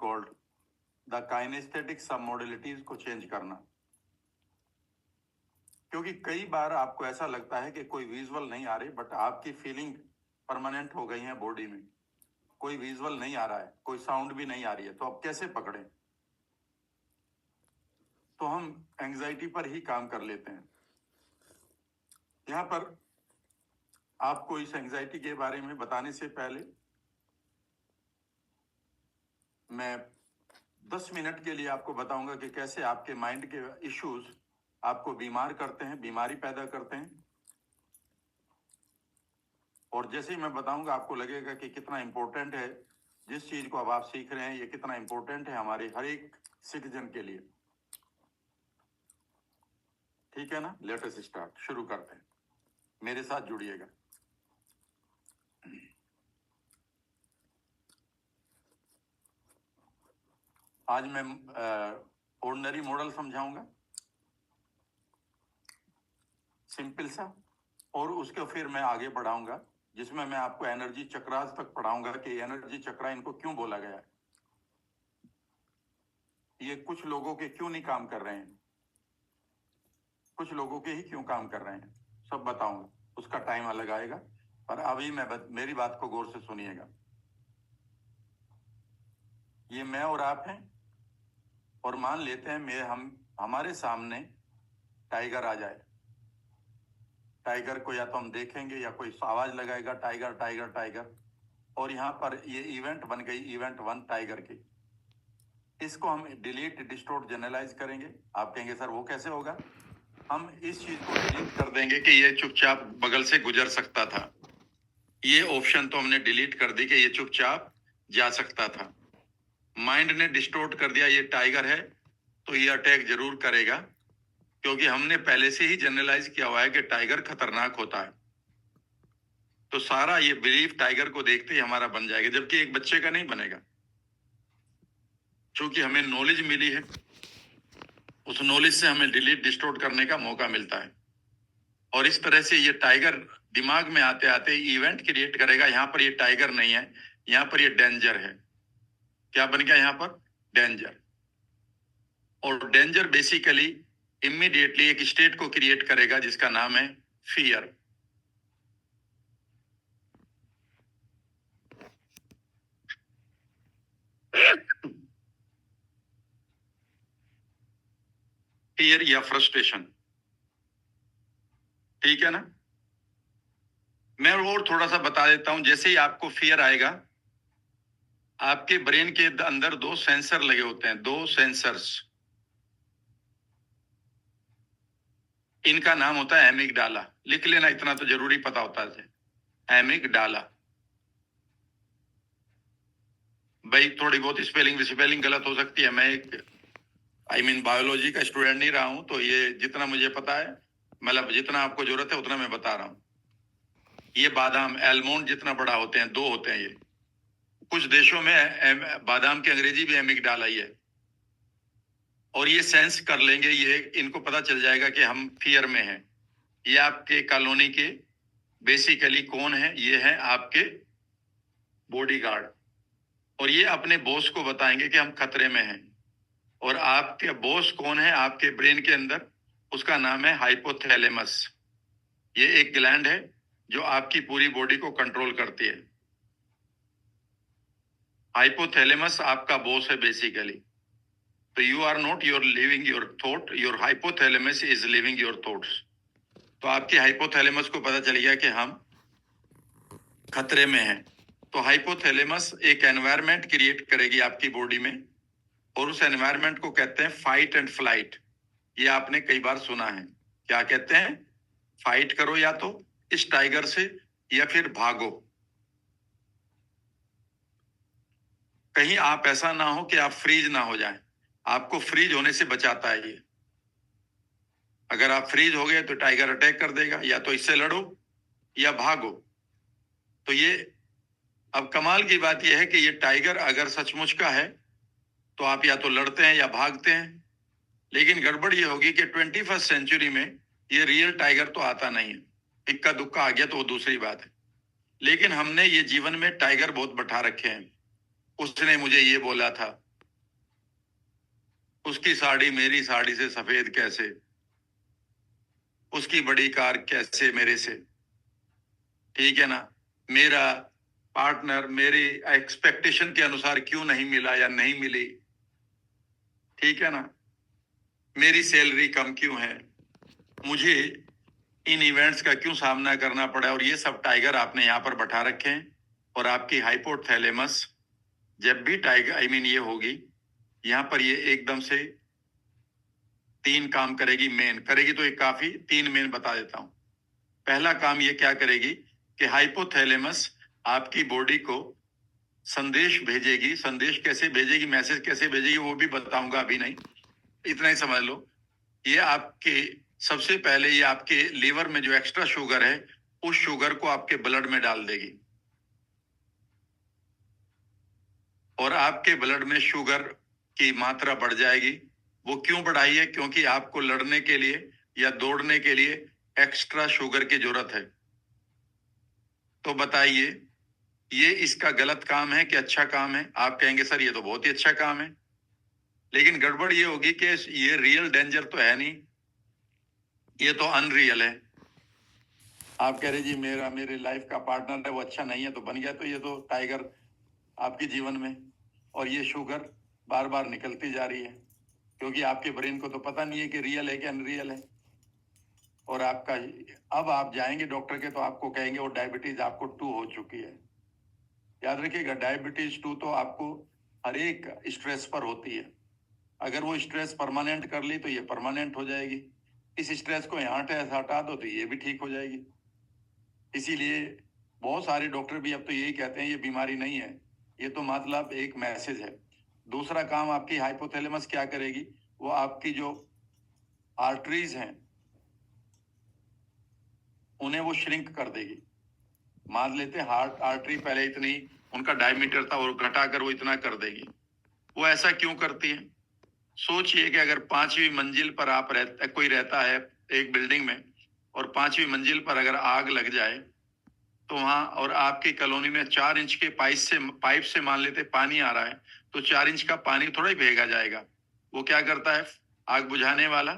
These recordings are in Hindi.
कॉल्ड द काइनेस्थेटिक सब मोडलिटीज को चेंज करना। क्योंकि कई बार आपको ऐसा लगता है कि कोई विजुअल नहीं आ रही, बट आपकी फीलिंग परमानेंट हो गई है बॉडी में, कोई विजुअल नहीं आ रहा है, कोई साउंड भी नहीं आ रही है, तो अब कैसे पकड़ें? तो हम एंजाइटी पर ही काम कर लेते हैं। यहाँ पर आपको इस एंजाइटी के बारे में बताने से पहले मैं 10 मिनट के लिए आपको बताऊंगा कि कैसे आपके माइंड के इश्यूज आपको बीमार करते हैं, बीमारी पैदा करते हैं। और जैसे ही मैं बताऊंगा आपको लगेगा कि कितना इंपॉर्टेंट है जिस चीज को अब आप सीख रहे हैं, ये कितना इंपॉर्टेंट है हमारे हर एक सिटीजन के लिए। ठीक है ना? लेट अस स्टार्ट, शुरू करते हैं, मेरे साथ जुड़िएगा। आज मैं ऑर्डिनरी मॉडल समझाऊंगा, सिंपल सा, और उसके फिर मैं आगे बढ़ाऊंगा जिसमें मैं आपको एनर्जी चक्रास तक पढ़ाऊंगा कि एनर्जी चक्रा इनको क्यों बोला गया है, ये कुछ लोगों के क्यों नहीं काम कर रहे हैं, कुछ लोगों के ही क्यों काम कर रहे हैं, सब बताऊंगा। उसका टाइम अलग आएगा, पर अभी मेरी बात को गौर से सुनिएगा। ये मैं और आप हैं, और मान लेते हैं हमारे सामने टाइगर आ जाए। टाइगर को या तो हम देखेंगे या कोई आवाज लगाएगा, टाइगर टाइगर टाइगर, और यहाँ पर ये इवेंट बन गई, इवेंट 1 टाइगर की। इसको हम डिलीट डिस्टोर्ट जनरलाइज करेंगे। आप कहेंगे सर वो कैसे होगा? हम इस चीज को डिलीट कर देंगे कि ये चुपचाप बगल से गुजर सकता था। ये ऑप्शन तो हमने डिलीट कर दी कि ये चुपचाप जा सकता था। माइंड ने डिस्टोर्ट कर दिया ये टाइगर है, तो ये अटैक जरूर करेगा, क्योंकि हमने पहले से ही जनरलाइज किया हुआ है कि टाइगर खतरनाक होता है। तो सारा ये बिलीफ टाइगर को देखते ही हमारा बन जाएगा, जबकि एक बच्चे का नहीं बनेगा। क्योंकि हमें नॉलेज मिली है, उस नॉलेज से हमें डिलीट डिस्टोर्ट करने का मौका मिलता है। और इस तरह से ये टाइगर दिमाग में आते आते इवेंट क्रिएट करेगा। यहाँ पर ये टाइगर नहीं है, यहाँ पर ये डेंजर है। क्या बन गया यहाँ पर? डेंजर। और डेंजर बेसिकली इमीडिएटली एक स्टेट को क्रिएट करेगा जिसका नाम है फियर। फियर या फ्रस्ट्रेशन। ठीक है ना? मैं और थोड़ा सा बता देता हूं। जैसे ही आपको फियर आएगा, आपके ब्रेन के अंदर 2 सेंसर लगे होते हैं, 2 सेंसर्स। इनका नाम होता है एमिगडाला। लिख लेना, इतना तो जरूरी पता होता है, एमिगडाला। भाई थोड़ी बहुत स्पेलिंग गलत हो सकती है, मैं एक बायोलॉजी का स्टूडेंट नहीं रहा हूं, तो ये जितना मुझे पता है, मतलब जितना आपको जरूरत है उतना मैं बता रहा हूं। ये बादाम एलमोंड जितना बड़ा होते हैं, 2 होते हैं ये। कुछ देशों में बादाम की अंग्रेजी भी एमिगडाला ही है। और ये सेंस कर लेंगे, ये इनको पता चल जाएगा कि हम फियर में हैं। ये आपके कॉलोनी के बेसिकली कौन है? ये है आपके बॉडीगार्ड। और ये अपने बॉस को बताएंगे कि हम खतरे में हैं। और आपके बॉस कौन है आपके ब्रेन के अंदर? उसका नाम है हाइपोथैलेमस। ये एक ग्लैंड है जो आपकी पूरी बॉडी को कंट्रोल करती है। हाइपोथैलेमस आपका बॉस है बेसिकली। तो you are not your living your thought, your hypothalamus is living your thoughts. तो आपके हाइपोथैलेमस को पता चल गया कि हम खतरे में हैं। तो हाइपोथैलेमस एक एनवायरनमेंट क्रिएट करेगी आपकी बॉडी में, और उस एनवायरनमेंट को कहते हैं फाइट एंड फ्लाइट। ये आपने कई बार सुना है। क्या कहते हैं? फाइट करो या तो इस टाइगर से, या फिर भागो। कहीं आप ऐसा ना हो कि आप फ्रीज ना हो जाएं। आपको फ्रीज होने से बचाता है ये। अगर आप फ्रीज हो गए तो टाइगर अटैक कर देगा, या तो इससे लड़ो या भागो। तो ये अब कमाल की बात यह है कि ये टाइगर अगर सचमुच का है तो आप या तो लड़ते हैं या भागते हैं। लेकिन गड़बड़ ये होगी कि 21st सेंचुरी में ये रियल टाइगर तो आता नहीं है। इक्का दुक्का आ गया तो वो दूसरी बात है। लेकिन हमने ये जीवन में टाइगर बहुत बैठा रखे हैं। उसने मुझे ये बोला था, उसकी साड़ी मेरी साड़ी से सफेद कैसे, उसकी बड़ी कार कैसे मेरे से, ठीक है ना। मेरा पार्टनर मेरी एक्सपेक्टेशन के अनुसार क्यों नहीं मिला या नहीं मिली, ठीक है ना। मेरी सैलरी कम क्यों है, मुझे इन इवेंट्स का क्यों सामना करना पड़ा। और ये सब टाइगर आपने यहाँ पर बैठा रखे हैं। और आपकी हाइपोथैलेमस जब भी टाइगर ये होगी, यहाँ पर ये एकदम से 3 काम करेगी, मेन करेगी तो एक काफी, 3 मेन बता देता हूं। पहला काम ये क्या करेगी कि हाइपोथैलेमस आपकी बॉडी को संदेश भेजेगी। संदेश कैसे भेजेगी, मैसेज कैसे भेजेगी वो भी बताऊंगा, अभी नहीं, इतना ही समझ लो। ये आपके सबसे पहले ये आपके लीवर में जो एक्स्ट्रा शुगर है उस शुगर को आपके ब्लड में डाल देगी। और आपके ब्लड में शुगर की मात्रा बढ़ जाएगी। वो क्यों बढ़ाई है, क्योंकि आपको लड़ने के लिए या दौड़ने के लिए एक्स्ट्रा शुगर की जरूरत है। तो बताइए ये इसका गलत काम है कि अच्छा काम है। आप कहेंगे सर ये तो बहुत ही अच्छा काम है, लेकिन गड़बड़ ये होगी कि ये रियल डेंजर तो है नहीं, ये तो अनरियल है। आप कह रहे जी मेरे लाइफ का पार्टनर है वो अच्छा नहीं है तो बन गया, तो ये तो टाइगर आपके जीवन में, और ये शुगर बार बार निकलती जा रही है, क्योंकि आपके ब्रेन को तो पता नहीं है कि रियल है कि अनरियल है। और आपका अब आप जाएंगे डॉक्टर के तो आपको कहेंगे वो डायबिटीज आपको 2 हो चुकी है। याद रखिएगा डायबिटीज 2 तो आपको हर एक स्ट्रेस पर होती है। अगर वो स्ट्रेस परमानेंट कर ली तो ये परमानेंट हो जाएगी। इस स्ट्रेस को यहाँ से हटा दो तो ये भी ठीक हो जाएगी। इसीलिए बहुत सारे डॉक्टर भी अब तो यही कहते हैं ये बीमारी नहीं है, ये तो मतलब एक मैसेज है। दूसरा काम आपकी हाइपोथैलेमस क्या करेगी, वो आपकी जो आर्टरीज हैं उन्हें वो श्रिंक कर देगी। मान लेते हार्ट आर्टरी पहले इतनी उनका डायमीटर था और घटाकर वो इतना कर देगी। वो ऐसा क्यों करती है, सोचिए कि अगर 5वीं मंजिल पर आप कोई रहता है एक बिल्डिंग में, और 5वीं मंजिल पर अगर आग लग जाए तो वहां, और आपकी कॉलोनी में 4 इंच के पाइप से मान लेते पानी आ रहा है, तो 4 इंच का पानी थोड़ा ही भेगा जाएगा। वो क्या करता है आग बुझाने वाला,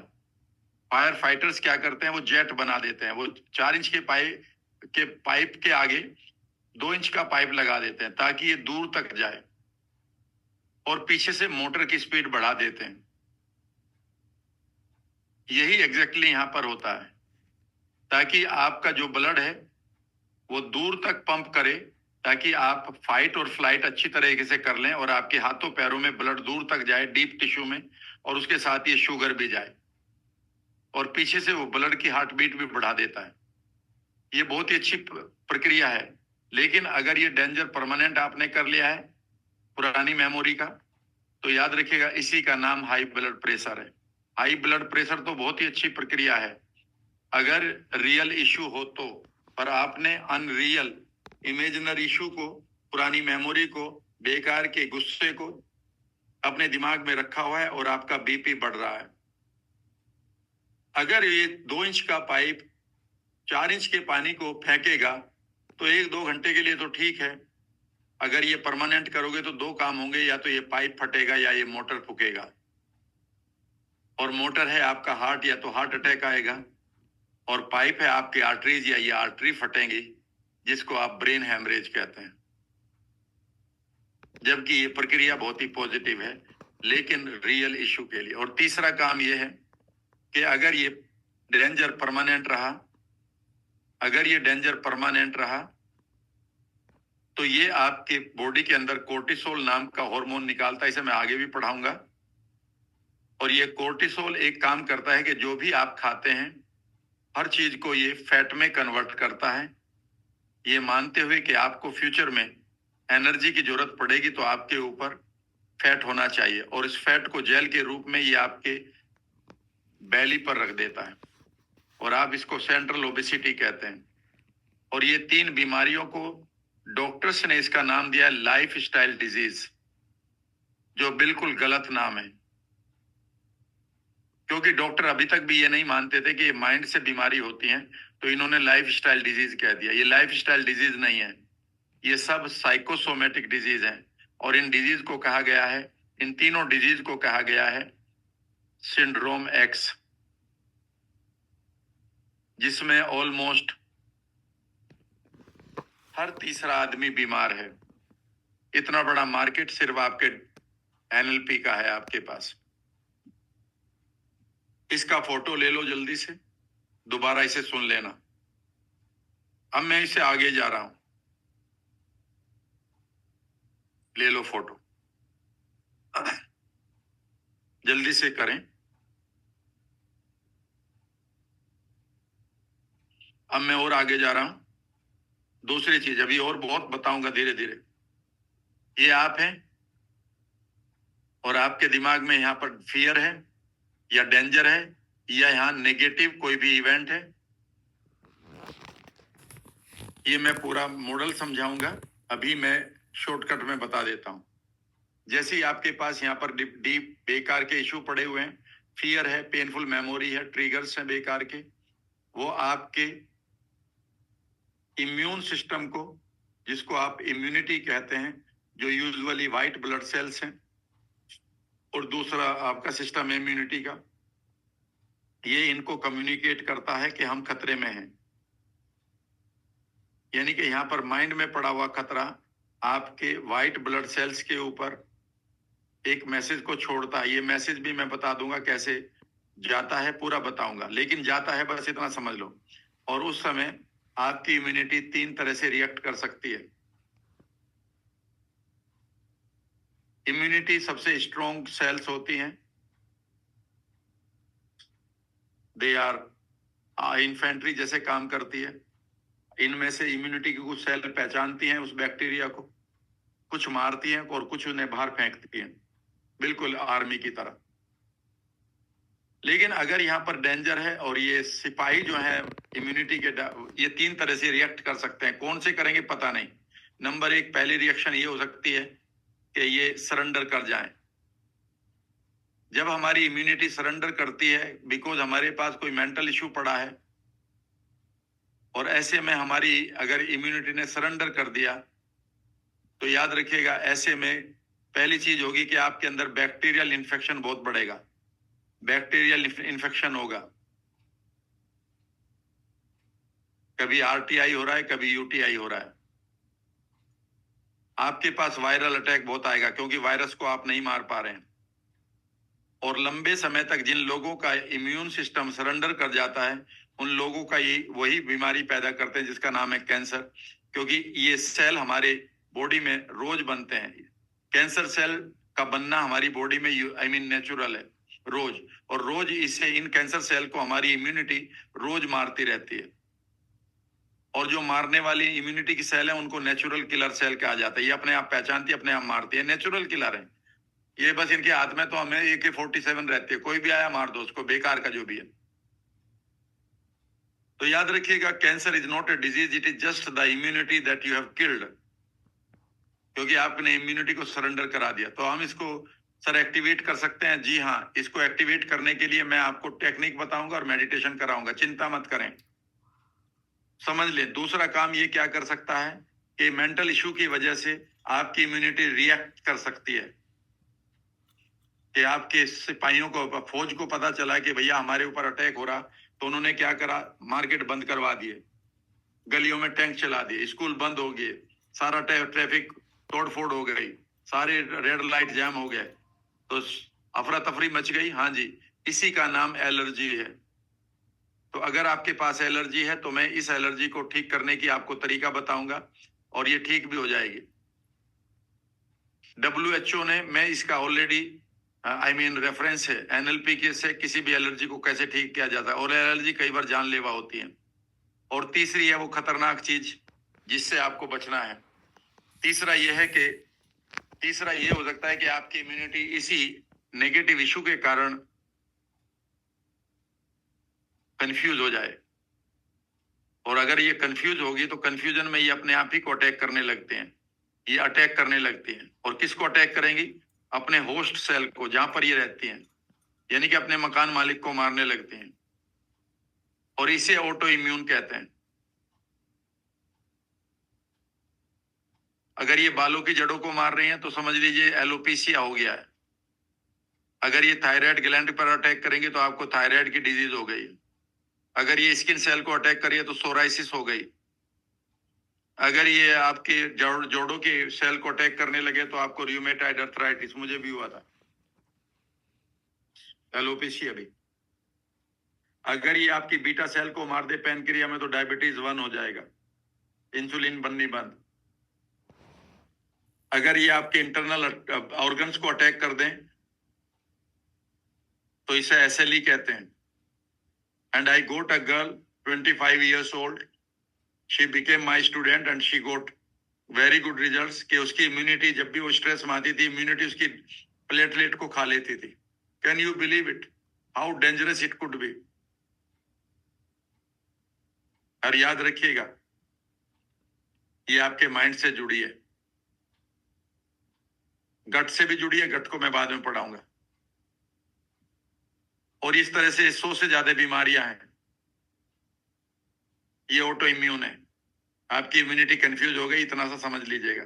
फायर फाइटर्स क्या करते हैं वो जेट बना देते हैं। वो 4 इंच के पाइप के आगे 2 इंच का पाइप लगा देते हैं ताकि ये दूर तक जाए, और पीछे से मोटर की स्पीड बढ़ा देते हैं। यही एग्जैक्टली यहां पर होता है, ताकि आपका जो ब्लड है वो दूर तक पंप करे, ताकि आप फाइट और फ्लाइट अच्छी तरीके से कर लें और आपके हाथों पैरों में ब्लड दूर तक जाए डीप टिश्यू में, और उसके साथ ये शुगर भी जाए, और पीछे से वो ब्लड की हार्ट बीट भी बढ़ा देता है। ये बहुत ही अच्छी प्रक्रिया है। लेकिन अगर ये डेंजर परमानेंट आपने कर लिया है पुरानी मेमोरी का, तो याद रखिएगा इसी का नाम हाई ब्लड प्रेशर है। हाई ब्लड प्रेशर तो बहुत ही अच्छी प्रक्रिया है अगर रियल इशू हो तो, पर आपने अनरियल इमेजिनरी इशू को, पुरानी मेमोरी को, बेकार के गुस्से को अपने दिमाग में रखा हुआ है और आपका बीपी बढ़ रहा है। अगर ये 2 इंच का पाइप 4 इंच के पानी को फेंकेगा तो 1-2 घंटे के लिए तो ठीक है। अगर ये परमानेंट करोगे तो 2 काम होंगे, या तो ये पाइप फटेगा या ये मोटर फूकेगा, और मोटर है आपका हार्ट, या तो हार्ट अटैक आएगा, और पाइप है आपकी आर्टरीज, या ये आर्टरी फटेंगी जिसको आप ब्रेन हेमरेज कहते हैं। जबकि ये प्रक्रिया बहुत ही पॉजिटिव है लेकिन रियल इशू के लिए। और तीसरा काम ये है कि अगर ये डेंजर परमानेंट रहा, अगर ये डेंजर परमानेंट रहा तो ये आपके बॉडी के अंदर कोर्टिसोल नाम का हार्मोन निकालता है। इसे मैं आगे भी पढ़ाऊंगा। और ये कोर्टिसोल एक काम करता है कि जो भी आप खाते हैं हर चीज को ये फैट में कन्वर्ट करता है, ये मानते हुए कि आपको फ्यूचर में एनर्जी की जरूरत पड़ेगी तो आपके ऊपर फैट होना चाहिए, और इस फैट को जेल के रूप में ये आपके बैली पर रख देता है, और आप इसको सेंट्रल ओबेसिटी कहते हैं। और ये 3 बीमारियों को डॉक्टर्स ने इसका नाम दिया है लाइफ स्टाइल डिजीज, जो बिल्कुल गलत नाम है, क्योंकि डॉक्टर अभी तक भी ये नहीं मानते थे कि ये माइंड से बीमारी होती है, तो इन्होंने लाइफ स्टाइल डिजीज कह दिया। ये लाइफ स्टाइल डिजीज नहीं है, ये सब साइकोसोमेटिक डिजीज है। और इन डिजीज को कहा गया है, इन तीनों डिजीज को कहा गया है सिंड्रोम एक्स, जिसमें ऑलमोस्ट हर तीसरा आदमी बीमार है। इतना बड़ा मार्केट सिर्फ आपके एनएलपी का है आपके पास। इसका फोटो ले लो जल्दी से, दोबारा इसे सुन लेना। अब मैं इसे आगे जा रहा हूं, ले लो फोटो, जल्दी से करें। अब मैं और आगे जा रहा हूं। दूसरी चीज, अभी और बहुत बताऊंगा धीरे धीरे। ये आप हैं और आपके दिमाग में यहां पर फियर है या डेंजर है या यहां नेगेटिव कोई भी इवेंट है, ये मैं पूरा मॉडल समझाऊंगा। अभी मैं शॉर्टकट में बता देता हूं। जैसे ही आपके पास यहाँ पर डीप बेकार के इश्यू पड़े हुए हैं, फियर है, पेनफुल मेमोरी है, ट्रिगर्स हैं बेकार के, वो आपके इम्यून सिस्टम को, जिसको आप इम्यूनिटी कहते हैं, जो यूजुअली व्हाइट ब्लड सेल्स हैं, और दूसरा आपका सिस्टम इम्यूनिटी का, ये इनको कम्युनिकेट करता है कि हम खतरे में हैं। यानी कि यहाँ पर माइंड में पड़ा हुआ खतरा आपके व्हाइट ब्लड सेल्स के ऊपर एक मैसेज को छोड़ता है। ये मैसेज भी मैं बता दूंगा कैसे जाता है, पूरा बताऊंगा, लेकिन जाता है बस इतना समझ लो। और उस समय आपकी इम्यूनिटी 3 तरह से रिएक्ट कर सकती है। इम्यूनिटी सबसे स्ट्रॉन्ग सेल्स होती हैं, दे आर इन्फेंट्री जैसे काम करती है। इनमें से इम्यूनिटी की कुछ सेल पहचानती हैं उस बैक्टीरिया को, कुछ मारती हैं और कुछ उन्हें बाहर फेंकती हैं, बिल्कुल आर्मी की तरह। लेकिन अगर यहाँ पर डेंजर है और ये सिपाही जो है इम्यूनिटी के, ये 3 तरह से रिएक्ट कर सकते हैं। कौन से करेंगे पता नहीं। नंबर 1, पहली रिएक्शन ये हो सकती है कि ये सरेंडर कर जाएं। जब हमारी इम्यूनिटी सरेंडर करती है बिकॉज हमारे पास कोई मेंटल इश्यू पड़ा है, और ऐसे में हमारी अगर इम्यूनिटी ने सरेंडर कर दिया, तो याद रखिएगा ऐसे में पहली चीज होगी कि आपके अंदर बैक्टीरियल इन्फेक्शन बहुत बढ़ेगा। बैक्टीरियल इन्फेक्शन होगा, कभी आरटीआई हो रहा है, कभी यूटीआई हो रहा है। आपके पास वायरल अटैक बहुत आएगा क्योंकि वायरस को आप नहीं मार पा रहे हैं। और लंबे समय तक जिन लोगों का इम्यून सिस्टम सरेंडर कर जाता है, उन लोगों का ये वही बीमारी पैदा करते हैं जिसका नाम है कैंसर। क्योंकि ये सेल हमारे बॉडी में रोज बनते हैं। कैंसर सेल का बनना हमारी बॉडी में आई मीन नेचुरल है रोज, और रोज इससे इन कैंसर सेल को हमारी इम्यूनिटी रोज मारती रहती है। और जो मारने वाली इम्यूनिटी की सेल है उनको नेचुरल किलर सेल कहा जाता है। ये अपने आप पहचानती है, अपने आप मारती है, नेचुरल किलर है ये। बस इनके हाथ में तो हमें AK-47 रहती है, कोई भी आया मार दो उसको, बेकार का जो भी है। तो याद रखिएगा, cancer is not a disease, it is just the immunity that you have killed. क्योंकि आपने इम्यूनिटी को सरेंडर करा दिया। तो हम इसको सर एक्टिवेट कर सकते हैं? जी हाँ, इसको एक्टिवेट करने के लिए मैं आपको टेक्निक बताऊंगा और मेडिटेशन कराऊंगा, चिंता मत करें, समझ लें। दूसरा काम ये क्या कर सकता है कि मेंटल इश्यू की वजह से आपकी इम्यूनिटी रिएक्ट कर सकती है। कि आपके सिपाहियों को, फौज को पता चला कि भैया हमारे ऊपर अटैक हो रहा, तो उन्होंने क्या करा, मार्केट बंद करवा दिए, गलियों में टैंक चला दिए, स्कूल बंद हो गए, सारा ट्रैफिक तोड़फोड़ हो गई, सारे रेड लाइट जैम हो गए, तो अफरा तफरी मच गई। हाँ जी, इसी का नाम एलर्जी है। तो अगर आपके पास एलर्जी है तो मैं इस एलर्जी को ठीक करने की आपको तरीका बताऊंगा और ये ठीक भी हो जाएगी। WHO ने, मैं इसका ऑलरेडी आई मीन रेफरेंस है NLP के से, किसी भी एलर्जी को कैसे ठीक किया जाता है, और एलर्जी कई बार जानलेवा होती है। और तीसरी है वो खतरनाक चीज जिससे आपको बचना है। तीसरा ये है कि तीसरा ये हो सकता है कि आपकी इम्यूनिटी इसी नेगेटिव इशू के कारण कंफ्यूज हो जाए। और अगर ये कंफ्यूज होगी तो कंफ्यूजन में ये अपने आप ही को अटैक करने लगते हैं, ये अटैक करने लगती हैं। और किसको अटैक करेंगी? अपने होस्ट सेल को, जहां पर ये रहती हैं, यानी कि अपने मकान मालिक को मारने लगते हैं। और इसे ऑटो इम्यून कहते हैं। अगर ये बालों की जड़ों को मार रही हैं तो समझ लीजिए एलोपेशिया हो गया है। अगर ये थायराइड ग्लैंड पर अटैक करेंगे तो आपको थायराइड की डिजीज हो गई। अगर ये स्किन सेल को अटैक करिए तो सोराइसिस हो गई। अगर ये आपके जोड़ों के सेल को अटैक करने लगे तो आपको रियूमेटॉइड अर्थराइटिस, मुझे भी हुआ था, एलोपेशिया भी। अगर ये आपकी बीटा सेल को मार दे पैनक्रिया में तो डायबिटीज 1 हो जाएगा, इंसुलिन बननी बंद। अगर ये आपके इंटरनल ऑर्गन्स को अटैक कर दें तो इसे एसएलई कहते हैं। And I got a girl 25 years old, she became my student and she got very good results कि उसकी इम्यूनिटी, जब भी वो स्ट्रेस में आती थी, इम्यूनिटी उसकी प्लेटलेट को खा लेती थी। Can you believe it, how dangerous it could be. और याद रखिएगा, ये आपके माइंड से जुड़ी है, गट से भी जुड़ी है, गट को मैं बाद में पढ़ाऊंगा। और इस तरह से 100 से ज्यादा बीमारियां हैं, ये ऑटो इम्यून है। आपकी इम्यूनिटी कंफ्यूज हो गई, इतना सा समझ लीजिएगा।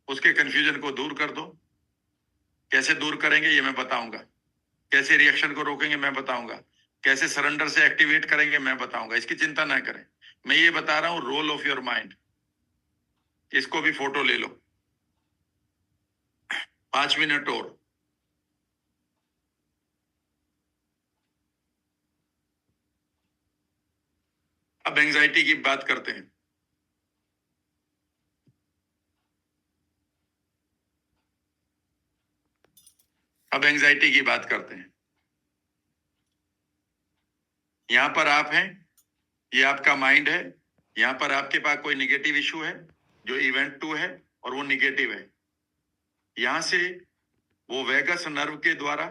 उसके कंफ्यूजन को दूर कर दो। कैसे दूर करेंगे ये मैं बताऊंगा, कैसे रिएक्शन को रोकेंगे मैं बताऊंगा, कैसे सरेंडर से एक्टिवेट करेंगे मैं बताऊंगा। इसकी चिंता ना करें, मैं ये बता रहा हूं रोल ऑफ योर माइंड। इसको भी फोटो ले लो, 5 मिनट और। अब एंजाइटी की बात करते हैं। अब एंजाइटी की बात करते हैं। यहां पर आप हैं, ये आपका माइंड है। यहां पर आपके पास कोई निगेटिव इशू है जो इवेंट 2 है और वो निगेटिव है। यहां से वो वेगस नर्व के द्वारा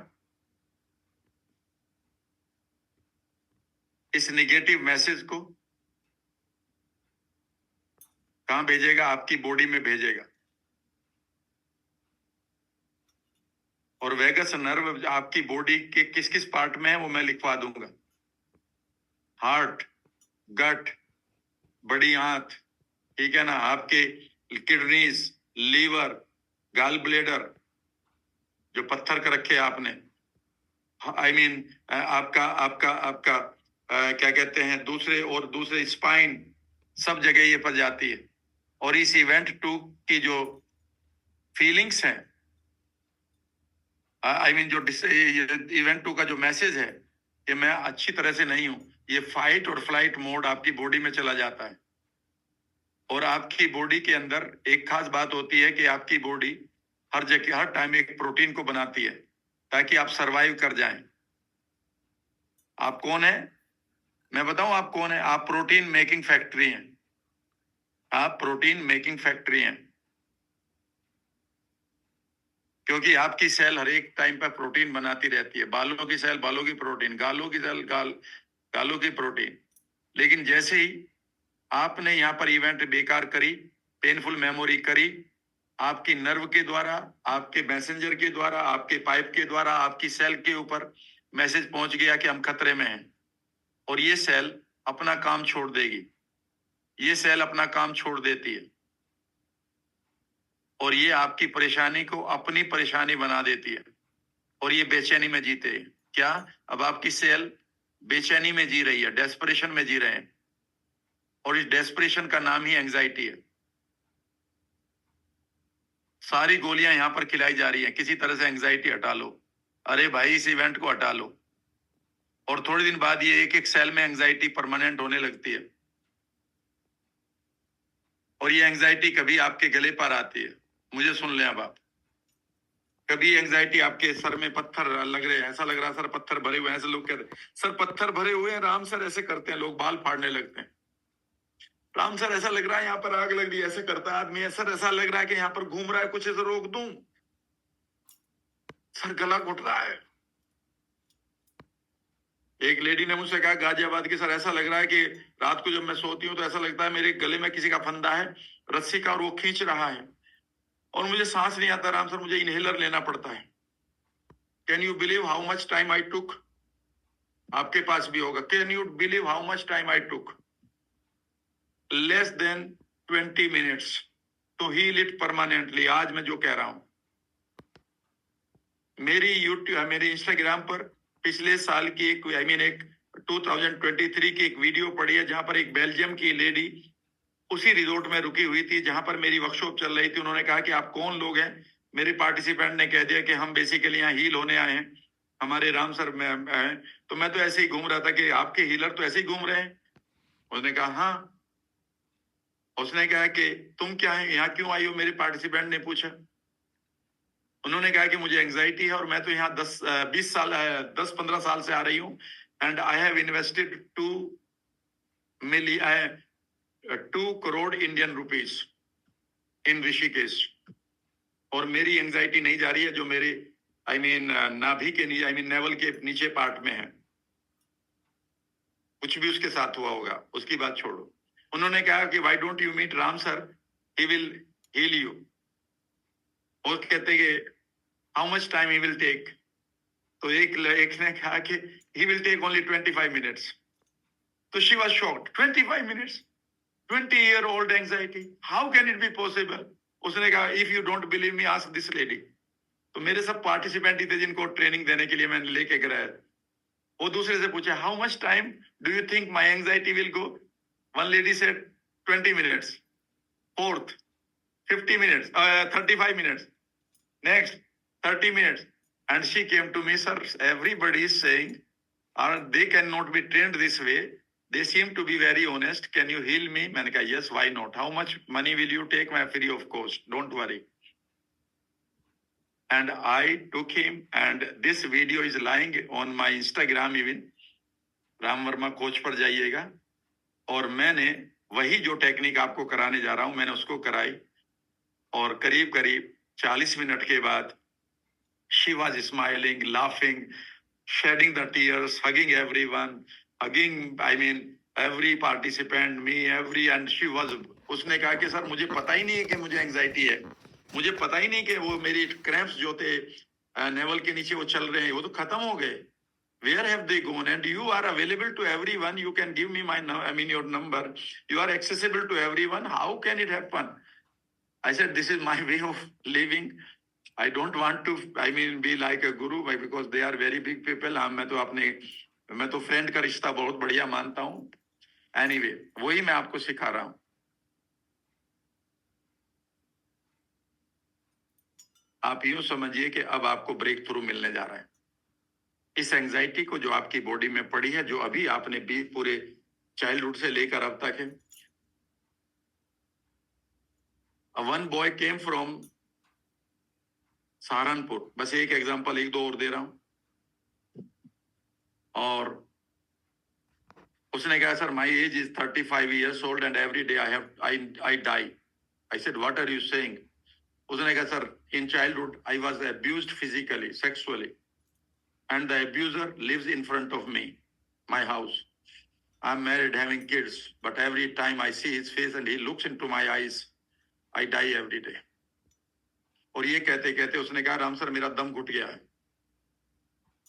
इस निगेटिव मैसेज को कहां भेजेगा, आपकी बॉडी में भेजेगा। और वेगस नर्व आपकी बॉडी के किस किस पार्ट में है वो मैं लिखवा दूंगा। हार्ट, गट, बड़ी आंत, ठीक है ना, आपके किडनीज, लीवर, गाल ब्लेडर जो पत्थर का रखे आपने, आई मीन आपका आपका आपका क्या कहते हैं, दूसरे स्पाइन, सब जगह ये पर जाती है। और इस इवेंट 2 की जो फीलिंग्स हैं, आई मीन जो इवेंट 2 का जो मैसेज है कि मैं अच्छी तरह से नहीं हूं, ये फाइट और फ्लाइट मोड आपकी बॉडी में चला जाता है। और आपकी बॉडी के अंदर एक खास बात होती है कि आपकी बॉडी हर जगह हर टाइम एक प्रोटीन को बनाती है ताकि आप सरवाइव कर जाएं। आप कौन है, मैं बताऊं आप कौन है? आप प्रोटीन मेकिंग फैक्ट्री हैं। आप प्रोटीन मेकिंग फैक्ट्री हैं, क्योंकि आपकी सेल हर एक टाइम पर प्रोटीन बनाती रहती है। बालों की सेल बालों की प्रोटीन, गालों की सेल गालों की प्रोटीन। लेकिन जैसे ही आपने यहाँ पर इवेंट बेकार करी, पेनफुल मेमोरी करी, आपकी नर्व के द्वारा, आपके मैसेंजर के द्वारा, आपके पाइप के द्वारा आपकी सेल के ऊपर मैसेज पहुंच गया कि हम खतरे में हैं। और ये सेल अपना काम छोड़ देगी, ये सेल अपना काम छोड़ देती है और ये आपकी परेशानी को अपनी परेशानी बना देती है और ये बेचैनी में जीते हैं। क्या अब आपकी सेल बेचैनी में जी रही है, डेस्परेशन में जी रहे हैं, और इस डेस्परेशन का नाम ही एंजाइटी है। सारी गोलियां यहां पर खिलाई जा रही हैं, किसी तरह से एंजाइटी हटा लो, अरे भाई इस इवेंट को हटा लो। और थोड़े दिन बाद ये एक एक सेल में एंजाइटी परमानेंट होने लगती है। और ये एंजाइटी कभी आपके गले पर आती है, मुझे सुन लें अब आप। कभी एंजाइटी आपके सर में पत्थर लग रहे हैं, ऐसा लग रहा है सर पत्थर भरे हुए हैं, ऐसे लोग कहते हैं सर पत्थर भरे हुए हैं राम सर, ऐसे करते हैं लोग, बाल फाड़ने लगते हैं। राम सर ऐसा लग रहा है यहाँ पर आग लग रही है, ऐसे करता है आदमी। सर ऐसा लग रहा है कि यहाँ पर घूम रहा है कुछ, ऐसे रोक दूं, सर गला घुट रहा है। एक लेडी ने मुझसे कहा गाजियाबाद की, सर ऐसा लग रहा है कि रात को जब मैं सोती हूँ तो ऐसा लगता है मेरे गले में किसी का फंदा है रस्सी का और वो खींच रहा है और मुझे सांस नहीं आता राम सर, मुझे इनहेलर लेना पड़ता है। Can you believe how much time I took? आपके पास भी होगा। Can you believe how much time I took? Less than 20 minutes to heal it permanently. आज मैं जो कह रहा हूं, मेरी यूट्यूब मेरे इंस्टाग्राम पर पिछले साल की एक 2023 की एक वीडियो पड़ी है, जहां पर एक बेल्जियम की लेडी उसी रिजोर्ट में रुकी हुई थी जहां पर मेरी वर्कशॉप चल रही थी। उन्होंने कहा कि आप कौन लोग हैं। मेरे पार्टिसिपेंट ने कह दिया कि हम बेसिकली यहाँ हील होने आए हैं, हमारे राम सर में हैं। तो मैं तो ऐसे ही घूम रहा था कि आपके हीलर तो ऐसे ही घूम रहे हैं। उसने कहा हाँ। उसने कहा कि तुम क्या है, यहाँ क्यों आई हो, मेरे पार्टिसिपेंट ने पूछा। उन्होंने कहा कि मुझे एंजाइटी है और मैं तो यहाँ 10-15 साल से आ रही हूँ, and I have invested 2 crore Indian rupees in Rishikesh, और मेरी एंजाइटी नहीं जा रही है, जो मेरे नाभि के नीचे, नेवल के नीचे पार्ट में है। कुछ भी उसके साथ हुआ होगा, उसकी बात छोड़ो। उन्होंने कहा कि why don't you meet Ram sir, he will heal you. वो कहते कि how much time he will take. तो एक ने कहा कि he will take only 25 minutes. तो she was shocked, 25 minutes, 20-year-old anxiety, how can it be possible. उसने कहा if you don't believe me ask this lady. तो मेरे सब पार्टिसिपेंट ही थे जिनको ट्रेनिंग देने के लिए मैंने लेके गया। वो दूसरे से पूछा how much time do you think my anxiety will go. One lady said 20 minutes, fourth 50 minutes, 35 minutes, next 30 minutes, and she came to me, sir, everybody is saying they cannot be trained this way, they seem to be very honest, can you heal me। मैंने कहा yes, why not, how much money will you take, मैं free of cost, don't worry। and I took him, and this video is lying on my Instagram even, Ram Verma coach पर जाइएगा। और मैंने वही जो टेक्निक आपको कराने जा रहा हूं, मैंने उसको कराई, और करीब करीब 40 मिनट के बाद she was smiling, laughing, shedding the tears, hugging everyone, hugging every participant, me, and she was, उसने कहा कि सर मुझे पता ही नहीं है कि मुझे एंजाइटी है, मुझे पता ही नहीं कि वो मेरी क्रैम्प्स जो थे नेवल के नीचे वो चल रहे हैं, वो तो खत्म हो गए। Where have they gone? And you are available to everyone. You can give me your number. You are accessible to everyone. How can it happen? I said, this is my way of living. I don't want to, be like a guru, because they are very big people. मैं तो फ्रेंड का रिश्ता बहुत बढ़िया मानता हूँ। Anyway, वही मैं आपको सिखा रहा हूँ। आप यूं समझिए कि अब आपको ब्रेक थ्रू मिलने जा रहा है। इस एंजाइटी को जो आपकी बॉडी में पड़ी है, जो अभी आपने भी पूरे चाइल्डहुड से लेकर अब तक है। One boy came from Saharanpur, बस एक एग्जांपल, एक दो और दे रहा हूं। और उसने कहा sir my age is 35 years old and every day I die। I said what are you saying? उसने कहा sir in childhood I was abused physically, sexually, and the abuser lives in front of me, my house। I'm married, having kids, but every time I see his face and he looks into my eyes, I die every day। और ये कहते कहते उसने कहा राम सर मेरा दम घुट गया है,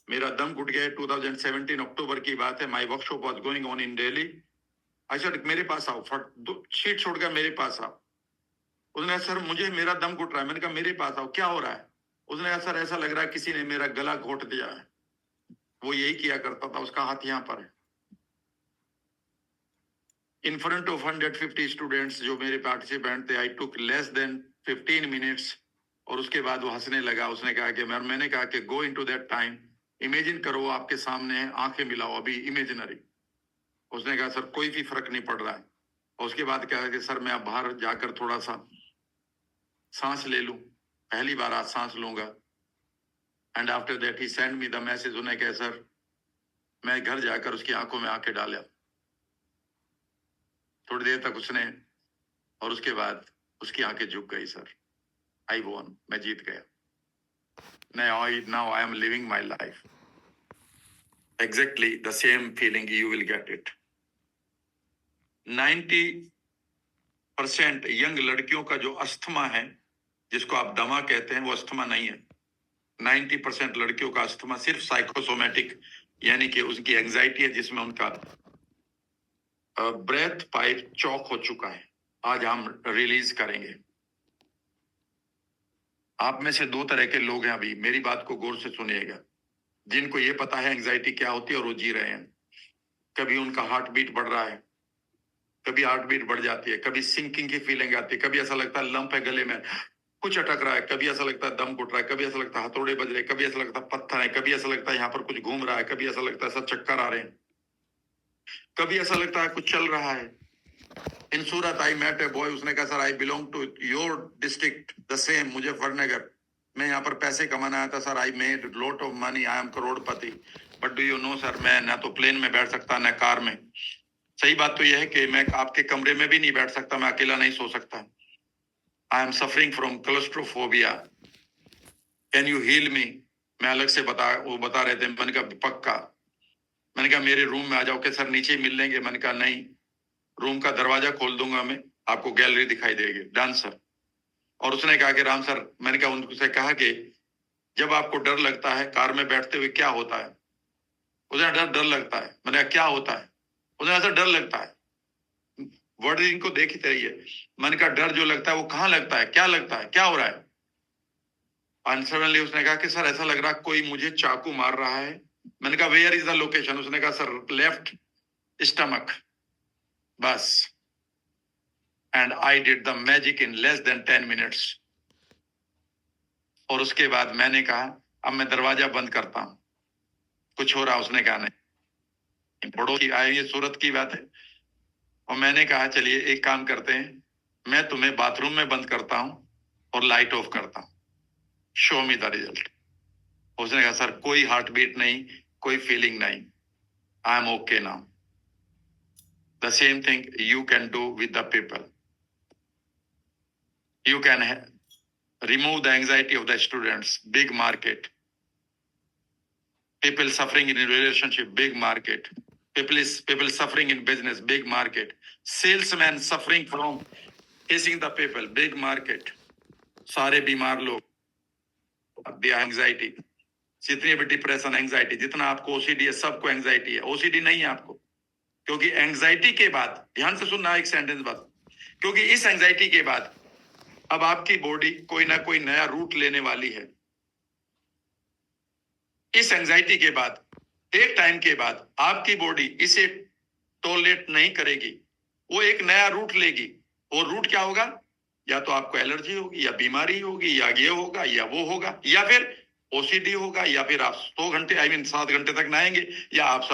मेरा दम घुट गया है। 2017 अक्टूबर की बात है। My workshop was going on in Delhi. I said मेरे पास आओ, शीट छोड़कर मेरे पास आओ। उसने कहा सर मुझे मेरा दम घुट रहा है। मैंने कहा मेरे पास आओ, क्या हो रहा है। उसने कहा सर ऐसा लग रहा है किसी ने मेरा गला घोट दिया है। वो यही किया करता था, उसका हाथ यहाँ पर है। इन फ्रंट ऑफ 150 स्टूडेंट्स जो मेरे पार्टिसिपेंट थे, आई टुक लेस देन 15 मिनट्स। और उसके बाद वो हंसने लगा। उसने कहा कि मैंने कहा कि go into that time, imagine करो आपके सामने है, आंखें मिलाओ अभी, इमेजिनरी। उसने कहा सर कोई भी फर्क नहीं पड़ रहा है। और उसके बाद कहा कि सर मैं अब बाहर जाकर थोड़ा सा सांस ले लूं, पहली बार आज सांस लूंगा। And after that he send me the message. उन्हें कहा सर मैं घर जाकर उसकी आंखों में आंखें डाला। थोड़ी देर तक उसने, और उसके बाद उसकी आंखें झुक गई। सर आई वॉन, मैं जीत गया। Now I am living my life. Exactly the same feeling you will get it. 90% young लड़कियों का जो अस्थमा है, जिसको आप दमा कहते हैं, वो अस्थमा नहीं है। 90% लड़कियों का अस्थमा सिर्फ साइकोसोमेटिक, यानी कि उनकी एंजाइटी है, जिसमें उनका ब्रेथ पाइप चौक हो चुका है। आज हम रिलीज करेंगे। आप में से दो तरह के लोग हैं, अभी मेरी बात को गौर से सुनिएगा, जिनको ये पता है एंजाइटी क्या होती है और वो जी रहे हैं। कभी उनका हार्ट बीट बढ़ रहा है, कभी हार्ट बीट बढ़ जाती है, कभी सिंकिंग की फीलिंग आती है, कभी ऐसा लगता है लंप है गले में, कुछ अटक रहा है, कभी ऐसा लगता है दम घुट रहा है, कभी ऐसा लगता है हथौड़े बज रहे, कभी ऐसा लगता है पत्थर है, कभी ऐसा लगता है यहाँ पर कुछ घूम रहा है, कभी ऐसा लगता है सब चक्कर आ रहे हैं, कभी ऐसा लगता है कुछ चल रहा है। इन सूरत आई मेट ए बॉय, उसने कहा sir I belong to your district the same, Muzaffarnagar, मैं यहाँ पर पैसे कमाना आया था sir, I made lot of money, I am crorepati, but do you know sir, मैं ना तो प्लेन में बैठ सकता ना कार में। सही बात तो यह है कि मैं आपके कमरे में भी नहीं बैठ सकता, मैं अकेला नहीं सो सकता। I am suffering from claustrophobia, can you heal me. मैं अलग से वो बता रहे थे, मैंने कहा पक्का, मैंने कहा मेरे रूम में आ जाओ, के सर नीचे ही मिल लेंगे, मैंने कहा नहीं, रूम का दरवाजा खोल दूंगा मैं, आपको गैलरी दिखाई देगी, डन सर। और उसने कहा कि राम सर, मैंने कहा उनसे कहा कि जब आपको डर लगता है कार में बैठते हुए क्या होता है? उसने डर डर लगता है। मैंने कहा क्या होता है? उसने ऐसा डर लगता है, वर्डिंग को देखते रहिए। मैंने कहा डर जो लगता है वो कहाँ लगता है, क्या लगता है, क्या हो रहा है? अनसडनली उसने कहा कि सर ऐसा लग रहा है कोई मुझे चाकू मार रहा है। मैंने कहा वेयर इज द लोकेशन? उसने कहा सर लेफ्ट स्टमक, बस। And I did the magic in less than 10 minutes. और उसके बाद मैंने कहा अब मैं दरवाजा बंद करता हूं, कुछ हो रहा? उसने कहा नहीं, बड़ों की आई, ये सूरत की बात है। और मैंने कहा चलिए एक काम करते हैं, मैं तुम्हें बाथरूम में बंद करता हूं और लाइट ऑफ करता हूं, शो मी द रिजल्ट। उसने कहा सर कोई हार्ट बीट नहीं, कोई फीलिंग नहीं, I am okay now. The same thing you can do with the people, you can remove the anxiety of the students, big market, people suffering in a relationship, big market, people suffering in business, big market, salesmen suffering from facing the people, big market, सारे बीमार लोग, एंजाइटी, जितनी भी डिप्रेशन, एंजाइटी, जितना आपको ओसीडी है सबको एंजाइटी है। ओसीडी नहीं है आपको, क्योंकि एंजाइटी के बाद, ध्यान से सुनना एक सेंटेंस बात, क्योंकि इस एंजाइटी के बाद अब आपकी बॉडी कोई ना कोई नया रूट लेने वाली है। इस एंजाइटी के बाद एक टाइम के बाद आपकी बॉडी इसे टॉलरेट नहीं करेगी, वो एक नया रूट लेगी। और रूट क्या होगा? या तो आपको एलर्जी होगी, या बीमारी होगी, या ये होगा, या वो होगा, या फिर ओसीडी होगा, या फिर आप 100 घंटे 7 घंटे तक नहाएंगे, या आप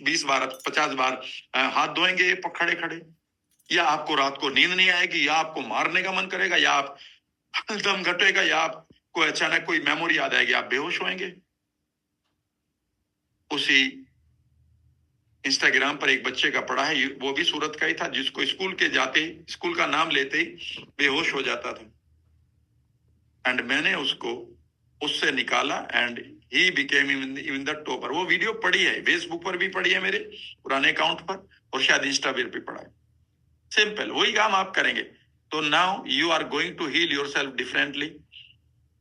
20 बार 50 बार हाथ धोएंगे खड़े खड़े, या आपको रात को नींद नहीं आएगी, या आपको मारने का मन करेगा, या आप दम घटेगा, या आपको अचानक कोई मेमोरी याद आएगी, आप बेहोश होएंगे। उसी इंस्टाग्राम पर एक बच्चे का पढ़ा है, वो भी सूरत का ही था, जिसको स्कूल के जाते ही, स्कूल का नाम लेते ही बेहोश हो जाता था। एंड मैंने उसको उससे निकाला and he became in the topper. वो वीडियो पड़ी है, फेसबुक पर भी पड़ी है, मेरे पुराने अकाउंट पर, और शायद इंस्टा पर भी पड़ा है। सिंपल, वही काम आप करेंगे तो now you are going to heal yourself differently.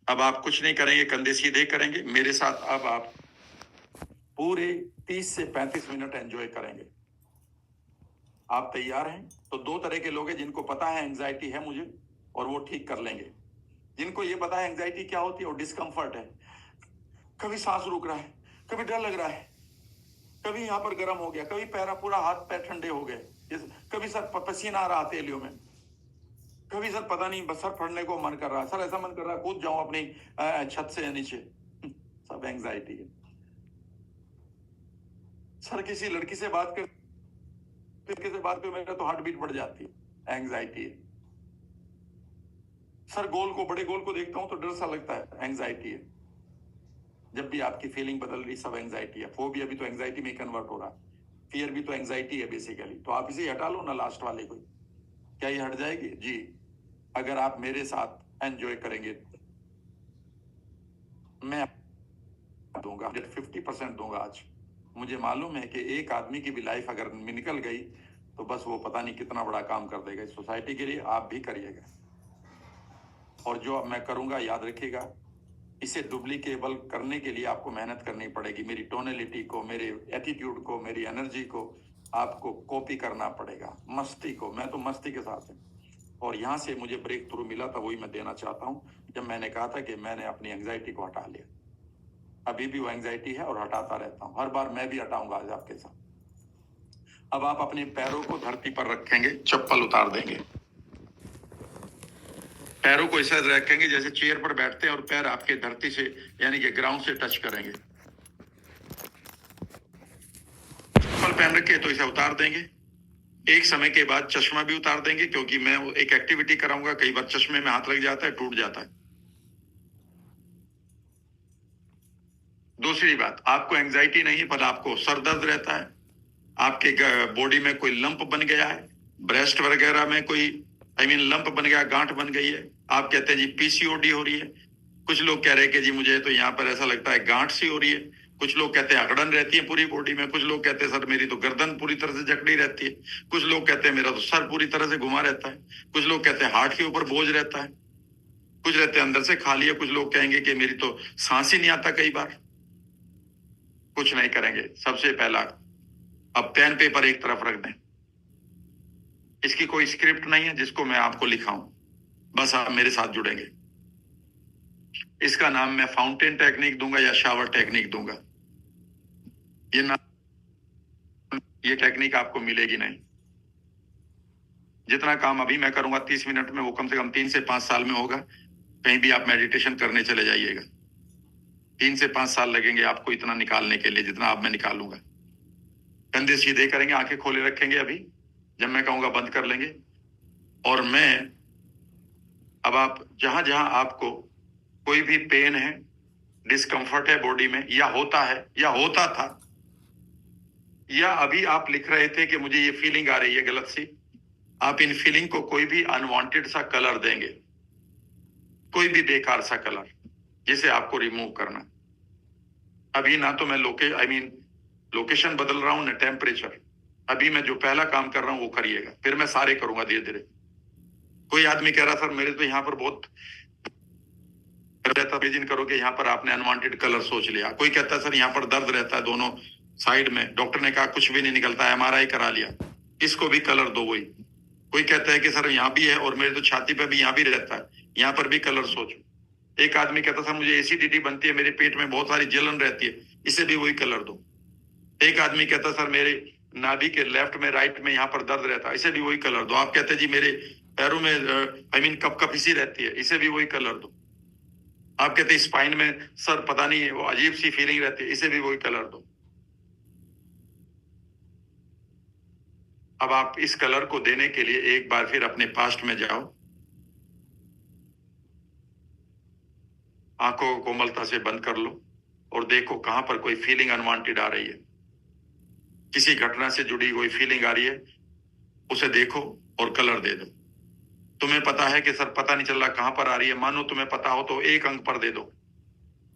अब आप कुछ नहीं करेंगे, कंधे सीधे करेंगे मेरे साथ। अब आप पूरे 30 से 35 मिनट एंजॉय करेंगे। आप तैयार हैं? तो दो तरह के लोग हैं, जिनको पता है एंजाइटी है मुझे और वो ठीक कर लेंगे। जिनको ये पता है एंजाइटी क्या होती है और डिस्कंफर्ट है, कभी सांस रुक रहा है, कभी डर लग रहा है, कभी यहाँ पर गर्म हो गया, कभी पैरा पूरा हाथ पैर ठंडे हो गए, कभी सर पसीना आ रहा हथेलियों में, कभी सर पता नहीं बस सर पढ़ने को मन कर रहा है, सर ऐसा मन कर रहा है कूद जाऊं अपनी छत से नीचे। सब एंजाइटी है। सर किसी लड़की से बात कर मेरा तो हार्ट बीट बढ़ जाती है, एंजाइटी है। सर बड़े गोल को देखता हूं तो डर सा लगता है, एंजाइटी है। जब भी आपकी फीलिंग बदल रही, सब एंजाइटी है। फोबिया भी तो एंजाइटी में कन्वर्ट हो रहा है, फियर भी तो एंजाइटी है बेसिकली। तो आप इसे हटा लो ना, लास्ट वाले को। क्या ये हट जाएगी? जी, अगर आप मेरे साथ एंजॉय करेंगे। मैं दूंगा 50% दूंगा आज। मुझे मालूम है कि एक आदमी की भी लाइफ अगर निकल गई तो बस वो पता नहीं कितना बड़ा काम कर देगा इस सोसाइटी के लिए। आप भी करिएगा, और जो अब मैं करूंगा याद रखिएगा, इसे डुप्लीकेबल करने के लिए आपको मेहनत करनी पड़ेगी। मेरी टोनलिटी को, मेरे एटीट्यूड को, मेरी एनर्जी को आपको कॉपी करना पड़ेगा। मस्ती को, मैं तो मस्ती के साथ हूं। और यहाँ से मुझे ब्रेक थ्रू मिला था, वही मैं देना चाहता हूँ। जब मैंने कहा था कि मैंने अपनी एंग्जाइटी को हटा लिया, अभी भी वो एंग्जाइटी है और हटाता रहता हूँ, हर बार मैं भी हटाऊंगा आज आपके साथ। अब आप अपने पैरों को धरती पर रखेंगे, चप्पल उतार देंगे, पैरों को ऐसा रखेंगे जैसे चेयर पर बैठते हैं और पैर आपके धरती से यानी कि ग्राउंड से टच करेंगे। चप्पल पहन रखे तो इसे उतार देंगे। एक समय के बाद चश्मा भी उतार देंगे, क्योंकि मैं एक एक्टिविटी कराऊंगा, कई बार चश्मे में हाथ लग जाता है, टूट जाता है। दूसरी बात, आपको एंजाइटी नहीं पर आपको सर दर्द रहता है, आपके बॉडी में कोई लंप बन गया है, ब्रेस्ट वगैरह में कोई लंप बन गया, गांठ बन गई है, आप कहते हैं जी पीसीओडी हो रही है। कुछ लोग कह रहे हैं कि जी मुझे तो यहाँ पर ऐसा लगता है गांठ सी हो रही है। कुछ लोग कहते हैं अकड़न रहती है पूरी बॉडी में। कुछ लोग कहते हैं सर मेरी तो गर्दन पूरी तरह से जकड़ी रहती है। कुछ लोग कहते हैं मेरा तो सर पूरी तरह से घुमा रहता है। कुछ लोग कहते हैं हार्ट के ऊपर बोझ रहता है। कुछ रहते हैं अंदर से खाली है। कुछ लोग कहेंगे कि मेरी तो सांस ही नहीं आता कई बार। कुछ नहीं करेंगे। सबसे पहला, अब पेन पेपर एक तरफ रख दें। इसकी कोई स्क्रिप्ट नहीं है जिसको मैं आपको लिखाऊं, बस आप मेरे साथ जुड़ेंगे। इसका नाम मैं फाउंटेन टेक्निक दूंगा या शावर टेक्निक दूंगा। ये नाम, ये टेक्निक आपको मिलेगी नहीं। जितना काम अभी मैं करूंगा 30 मिनट में, वो कम से कम 3 से 5 साल में होगा। कहीं भी आप मेडिटेशन करने चले जाइएगा, 3 से 5 साल लगेंगे आपको इतना निकालने के लिए जितना अब मैं निकालूंगा। कंधे सीधे करेंगे, आंखें खोले रखेंगे। अभी जब मैं कहूंगा बंद कर लेंगे। और मैं अब आप जहां जहां आपको कोई भी पेन है, डिस्कंफर्ट है बॉडी में, या होता है या होता था, या अभी आप लिख रहे थे कि मुझे ये फीलिंग आ रही है गलत सी, आप इन फीलिंग को कोई भी अनवांटेड सा कलर देंगे, कोई भी बेकार सा कलर जिसे आपको रिमूव करना। अभी ना तो मैं लोकेशन बदल रहा हूं, ना टेम्परेचर। अभी मैं जो पहला काम कर रहा हूं वो करिएगा, फिर मैं सारे करूंगा धीरे धीरे। कोई आदमी कह रहा सर मेरे तो यहाँ पर बहुत रहता, इमेजिन करो कि यहाँ पर आपने अनवांटेड कलर सोच लिया। कोई कहता है सर यहाँ पर दर्द रहता है दोनों साइड में, डॉक्टर ने कहा कुछ भी नहीं निकलता है, एमआरआई करा लिया, इसको भी कलर दो वही। कोई कहता है कि सर यहाँ भी है और मेरे तो छाती पे भी यहाँ भी रहता है, यहाँ पर भी कलर सोचो। एक आदमी कहता सर मुझे एसिडिटी बनती है, मेरे पेट में बहुत सारी जलन रहती है, इसे भी वही कलर दो। एक आदमी कहता सर मेरे नाभि के लेफ्ट में राइट में यहाँ पर दर्द रहता है, इसे भी वही कलर दो। आप कहते हैं जी मेरे पैरों में कप कप इसी रहती है, इसे भी वही कलर दो। आप कहते हैं स्पाइन में सर पता नहीं वो अजीब सी फीलिंग रहती है, इसे भी वही कलर दो। अब आप इस कलर को देने के लिए एक बार फिर अपने पास्ट में जाओ, आंखों को कोमलता से बंद कर लो और देखो कहां पर कोई फीलिंग अनवांटेड आ रही है, किसी घटना से जुड़ी कोई फीलिंग आ रही है, उसे देखो और कलर दे दो। तुम्हें पता है कि सर पता नहीं चल रहा कहां पर आ रही है, मानो तुम्हें पता हो तो एक अंक पर दे दो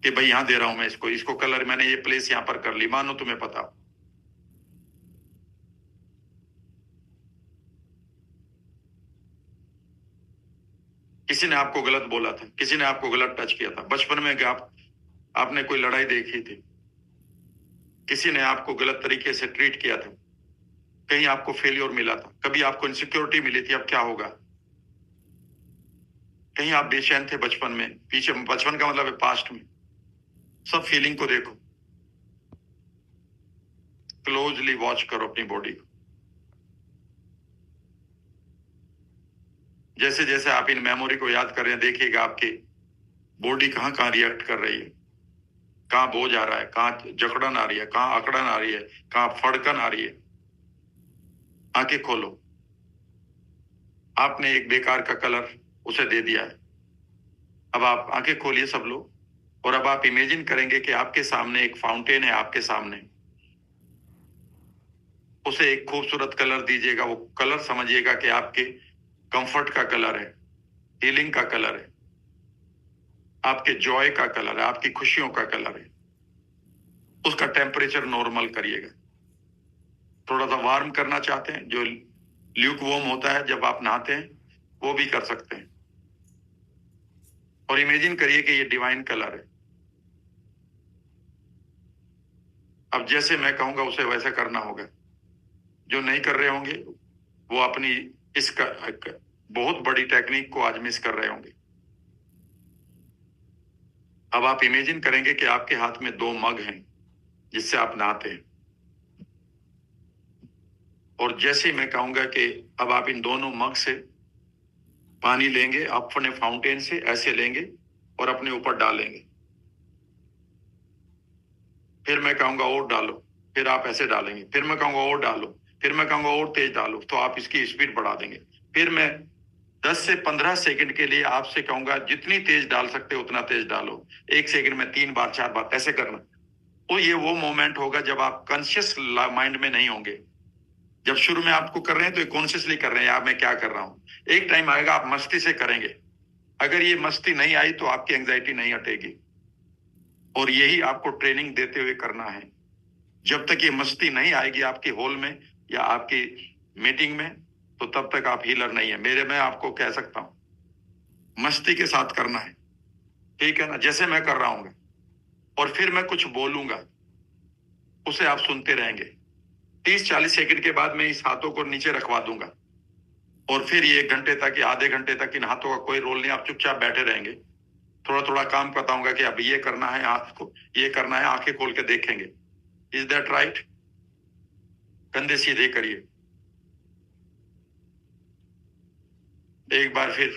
कि भाई यहां दे रहा हूं मैं इसको कलर, मैंने ये प्लेस यहां पर कर ली, मानो तुम्हें पता हो। किसी ने आपको गलत बोला था, किसी ने आपको गलत टच किया था बचपन में, आपने कोई लड़ाई देखी थी, किसी ने आपको गलत तरीके से ट्रीट किया था, कहीं आपको फेलियर मिला था, कभी आपको इनसिक्योरिटी मिली थी, अब क्या होगा, कहीं आप बेचैन थे बचपन में, पीछे, बचपन का मतलब है पास्ट में। सब फीलिंग को देखो, क्लोजली वॉच करो अपनी बॉडी को। जैसे जैसे आप इन मेमोरी को याद कर रहे हैं, देखिएगा आपकी बॉडी कहाँ कहाँ रिएक्ट कर रही है, कहाँ बोझ आ रहा है, कहाँ जकड़न आ रही है, कहाँ अकड़न आ रही है, कहाँ फड़कन आ रही है। आंखें खोलो। आपने एक बेकार का कलर उसे दे दिया है। अब आप आंखें खोलिए सब लोग, और अब आप इमेजिन करेंगे कि आपके सामने एक फाउंटेन है, आपके सामने, उसे एक खूबसूरत कलर दीजिएगा। वो कलर समझिएगा कि आपके कंफर्ट का कलर है, हीलिंग का कलर है, आपके जॉय का कलर है, आपकी खुशियों का कलर है। उसका टेम्परेचर नॉर्मल करिएगा। थोड़ा सा वार्म करना चाहते हैं, जो ल्यूक वार्म होता है जब आप नहाते हैं, वो भी कर सकते हैं। और इमेजिन करिए कि ये डिवाइन कलर है। अब जैसे मैं कहूंगा उसे वैसे करना होगा। जो नहीं कर रहे होंगे वो अपनी इस बहुत बड़ी टेक्निक को आज मिस कर रहे होंगे। अब आप इमेजिन करेंगे कि आपके हाथ में 2 मग हैं जिससे आप नहाते हैं, और जैसे ही मैं कहूंगा कि अब आप इन दोनों मग से पानी लेंगे, अपने फाउंटेन से ऐसे लेंगे और अपने ऊपर डालेंगे। फिर मैं कहूंगा और डालो, फिर आप ऐसे डालेंगे, फिर मैं कहूंगा और डालो, फिर मैं कहूंगा और तेज डालो, तो आप इसकी स्पीड बढ़ा देंगे। फिर मैं 10 से 15 सेकंड के लिए आपसे कहूंगा जितनी तेज डाल सकते हो उतना तेज डालो। 1 सेकंड में 3 बार 4 बार ऐसे करना। तो ये वो मोमेंट होगा जब आप कॉन्शियस माइंड में नहीं होंगे। जब शुरू में आपको कर रहे हैं तो कॉन्शियसली कर रहे हैं, यार मैं क्या कर रहा हूं। एक टाइम आएगा आप मस्ती से करेंगे। अगर ये मस्ती नहीं आई तो आपकी एंजाइटी नहीं हटेगी, और यही आपको ट्रेनिंग देते हुए करना है। जब तक ये मस्ती नहीं आएगी आपके हॉल में या आपकी मीटिंग में, तो तब तक आप हीलर नहीं है। मैं आपको कह सकता हूं मस्ती के साथ करना है, ठीक है ना, जैसे मैं कर रहा हूँ। और फिर मैं कुछ बोलूंगा, उसे आप सुनते रहेंगे। 30-40 सेकंड के बाद मैं इस हाथों को नीचे रखवा दूंगा, और फिर ये 1 घंटे तक या आधे घंटे तक इन हाथों का कोई रोल नहीं, आप चुपचाप बैठे रहेंगे। थोड़ा थोड़ा काम बताऊंगा कि अब ये करना है, हाथ को ये करना है, आंखें खोल के देखेंगे। Is that right? कंधे सीधे करिए। एक बार फिर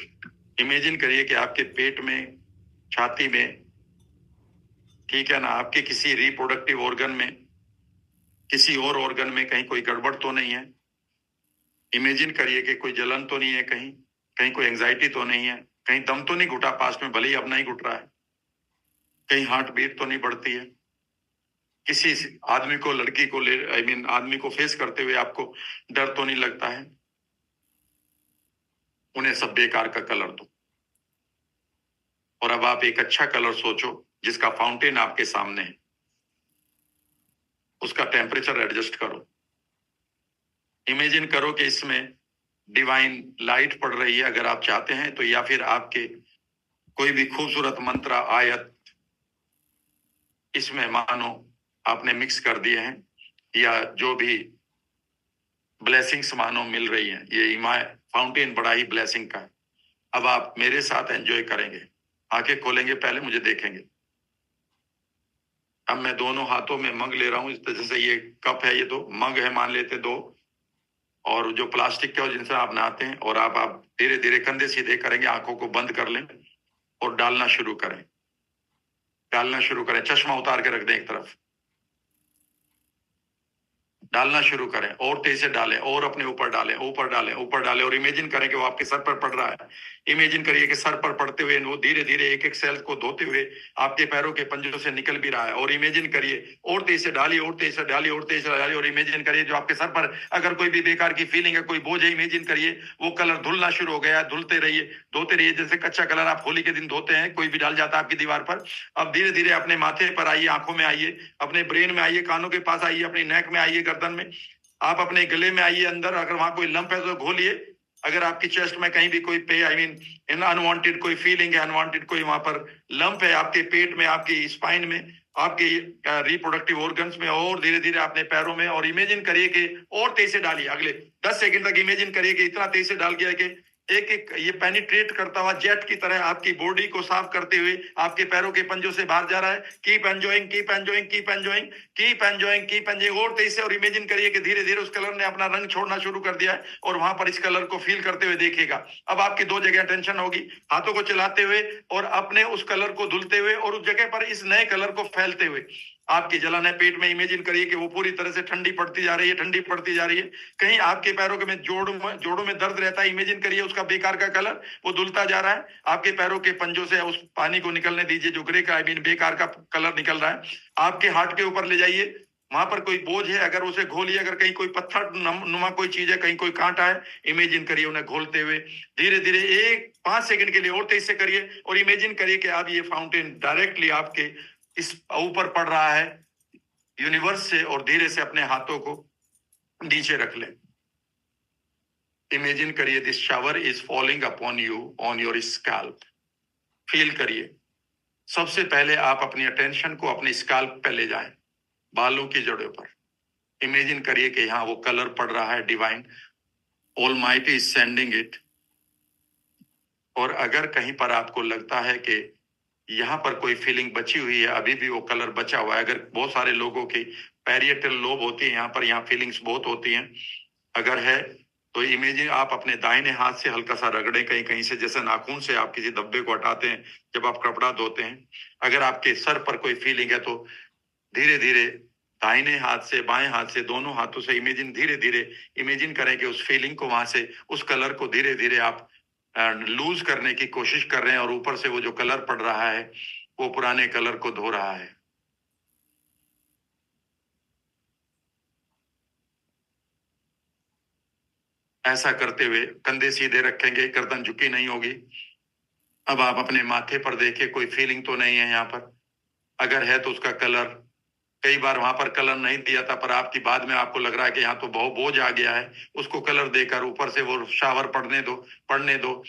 इमेजिन करिए कि आपके पेट में, छाती में, ठीक है ना, आपके किसी रिप्रोडक्टिव ऑर्गन में, किसी और ऑर्गन में कहीं कोई गड़बड़ तो नहीं है। इमेजिन करिए कि कोई जलन तो नहीं है, कहीं कहीं कोई एंजाइटी तो नहीं है, कहीं दम तो नहीं घुटा पास्ट में, भले ही अब नहीं घुट रहा है, कहीं हार्ट बीट तो नहीं बढ़ती है, किसी आदमी को, लड़की को आदमी को फेस करते हुए आपको डर तो नहीं लगता है। उन्हें सब बेकार का कलर दो, और अब आप एक अच्छा कलर सोचो जिसका फाउंटेन आपके सामने है, उसका टेम्परेचर एडजस्ट करो। इमेजिन करो कि इसमें डिवाइन लाइट पड़ रही है अगर आप चाहते हैं तो, या फिर आपके कोई भी खूबसूरत मंत्र आयत इसमें मानो आपने मिक्स कर दिए हैं, या जो भी ब्लेसिंग्स मानो मिल रही हैं। ये फाउंटेन बड़ा ही ब्लेसिंग का है। अब आप मेरे साथ एंजॉय करेंगे, आंखें खोलेंगे, पहले मुझे देखेंगे। अब मैं दोनों हाथों में मग ले रहा हूं, इस तरह से ये कप है, ये दो मग है मान लेते 2, और जो प्लास्टिक के जिनसे आप नहाते हैं, और आप धीरे धीरे कंधे सीधे करेंगे, आंखों को बंद कर लें और डालना शुरू करें। डालना शुरू करें, चश्मा उतार के रख दें एक तरफ। डालना शुरू करें, और तेज से डालें, और अपने ऊपर डालें, ऊपर डालें, ऊपर डालें, और इमेजिन करें कि वो आपके सर पर पड़ रहा है। इमेजिन करिए कि सर पर पड़ते हुए वो धीरे धीरे एक एक सेल को धोते हुए आपके पैरों के पंजों से निकल भी रहा है। और इमेजिन करिए, और तेज से डालिए, और तेज से डालिए, और तेज से डालिए, और इमेजिन करिए जो आपके सर पर अगर कोई भी बेकार की फीलिंग है, कोई बोझ है, इमेजिन करिए वो कलर धुलना शुरू हो गया। धुलते रहिए, धोते रहिए, जैसे कच्चा कलर आप होली के दिन धोते हैं, कोई भी डाल जाता है आपकी दीवार पर। अब धीरे धीरे अपने माथे पर आइए, आंखों में आइए, अपने ब्रेन में आइए, कानों के पास आइए, अपनी नेक में आइए, गर्दन में, आप अपने गले में आइए अंदर। अगर वहां कोई लंप है तो घोलिए। अगर आपकी चेस्ट में कहीं भी कोई पे अनवांटेड कोई फीलिंग है, अनवांटेड कोई वहां पर लंप है आपके पेट में, आपकी स्पाइन में, आपके रिप्रोडक्टिव ऑर्गन्स में, और धीरे धीरे अपने पैरों में, और इमेजिन करिए कि और तेज से डालिए। अगले 10 सेकंड तक इमेजिन करिए कि इतना तेज से डाल गया कि एक एक ये पेनिट्रेट करता हुआ जेट की तरह आपकी बॉडी को साफ करते हुए आपके पैरों के पंजों से बाहर जा रहा है। Keep enjoying, keep enjoying, keep enjoying, keep enjoying, keep enjoying, और तेज से। और इमेजिन करिए कि धीरे धीरे उस कलर ने अपना रंग छोड़ना शुरू कर दिया है, और वहां पर इस कलर को फील करते हुए देखिएगा। अब आपकी 2 जगह टेंशन होगी, हाथों को चलाते हुए और अपने उस कलर को धुलते हुए, और उस जगह पर इस नए कलर को फैलते हुए। आपकी जलन है पेट में, इमेजिन करिए कि वो पूरी तरह से ठंडी पड़ती जा रही है, ठंडी पड़ती जा रही है। कहीं आपके पैरों के में जोड़ों में दर्द रहता है, इमेजिन करिए उसका बेकार का कलर वो धुलता जा रहा है। आपके पैरों के पंजों से उस पानी को निकलने दीजिए जो ग्रे का बेकार का कलर निकल रहा है। आपके हार्ट के ऊपर ले जाइए, वहां पर कोई बोझ है अगर उसे घोलिए, अगर कहीं कोई पत्थर नुमा कोई चीज है, कहीं कोई कांटा है, इमेजिन करिए उन्हें घोलते हुए। धीरे धीरे 5 सेकंड के लिए और तेज से करिए, और इमेजिन करिए कि अब ये फाउंटेन डायरेक्टली आपके इस ऊपर पड़ रहा है यूनिवर्स से, और धीरे से अपने हाथों को नीचे रख लें। इमेजिन करिए this shower is falling upon you on your scalp. Feel करिए। सबसे पहले आप अपनी अटेंशन को अपने स्कैल्प पे ले जाएं, बालों की जड़ों पर। इमेजिन करिए कि यहाँ वो कलर पड़ रहा है divine, almighty is sending it, और अगर कहीं पर आपको लगता है कि यहाँ पर कोई फीलिंग बची हुई है, अभी भी वो कलर बचा हुआ है, अगर बहुत सारे लोगों की पैरिएटल लोब होती है यहाँ पर, यहाँ फीलिंग्स बहुत होती हैं, अगर है तो इमेजिन आप अपने दाहिने हाथ से हल्का सा रगड़े कहीं कहीं से, जैसे नाखून से आप किसी धब्बे को हटाते हैं जब आप कपड़ा धोते हैं। अगर आपके सर पर कोई फीलिंग है तो धीरे धीरे दाहिने हाथ से बाएं हाथ से दोनों हाथों से इमेजिन, धीरे धीरे इमेजिन करें कि उस फीलिंग को वहां से, उस कलर को धीरे धीरे आप लूज करने की कोशिश कर रहे हैं, और ऊपर से वो जो कलर पड़ रहा है वो पुराने कलर को धो रहा है। ऐसा करते हुए कंधे सीधे रखेंगे, गर्दन झुकी नहीं होगी। अब आप अपने माथे पर देखिए, कोई फीलिंग तो नहीं है यहाँ पर, अगर है तो उसका कलर, कई बार वहां पर कलर नहीं दिया था पर आपकी बाद में आपको लग रहा है कि यहाँ तो बहुत बोझ आ गया है, उसको कलर देकर ऊपर से वो शावर पड़ने दो।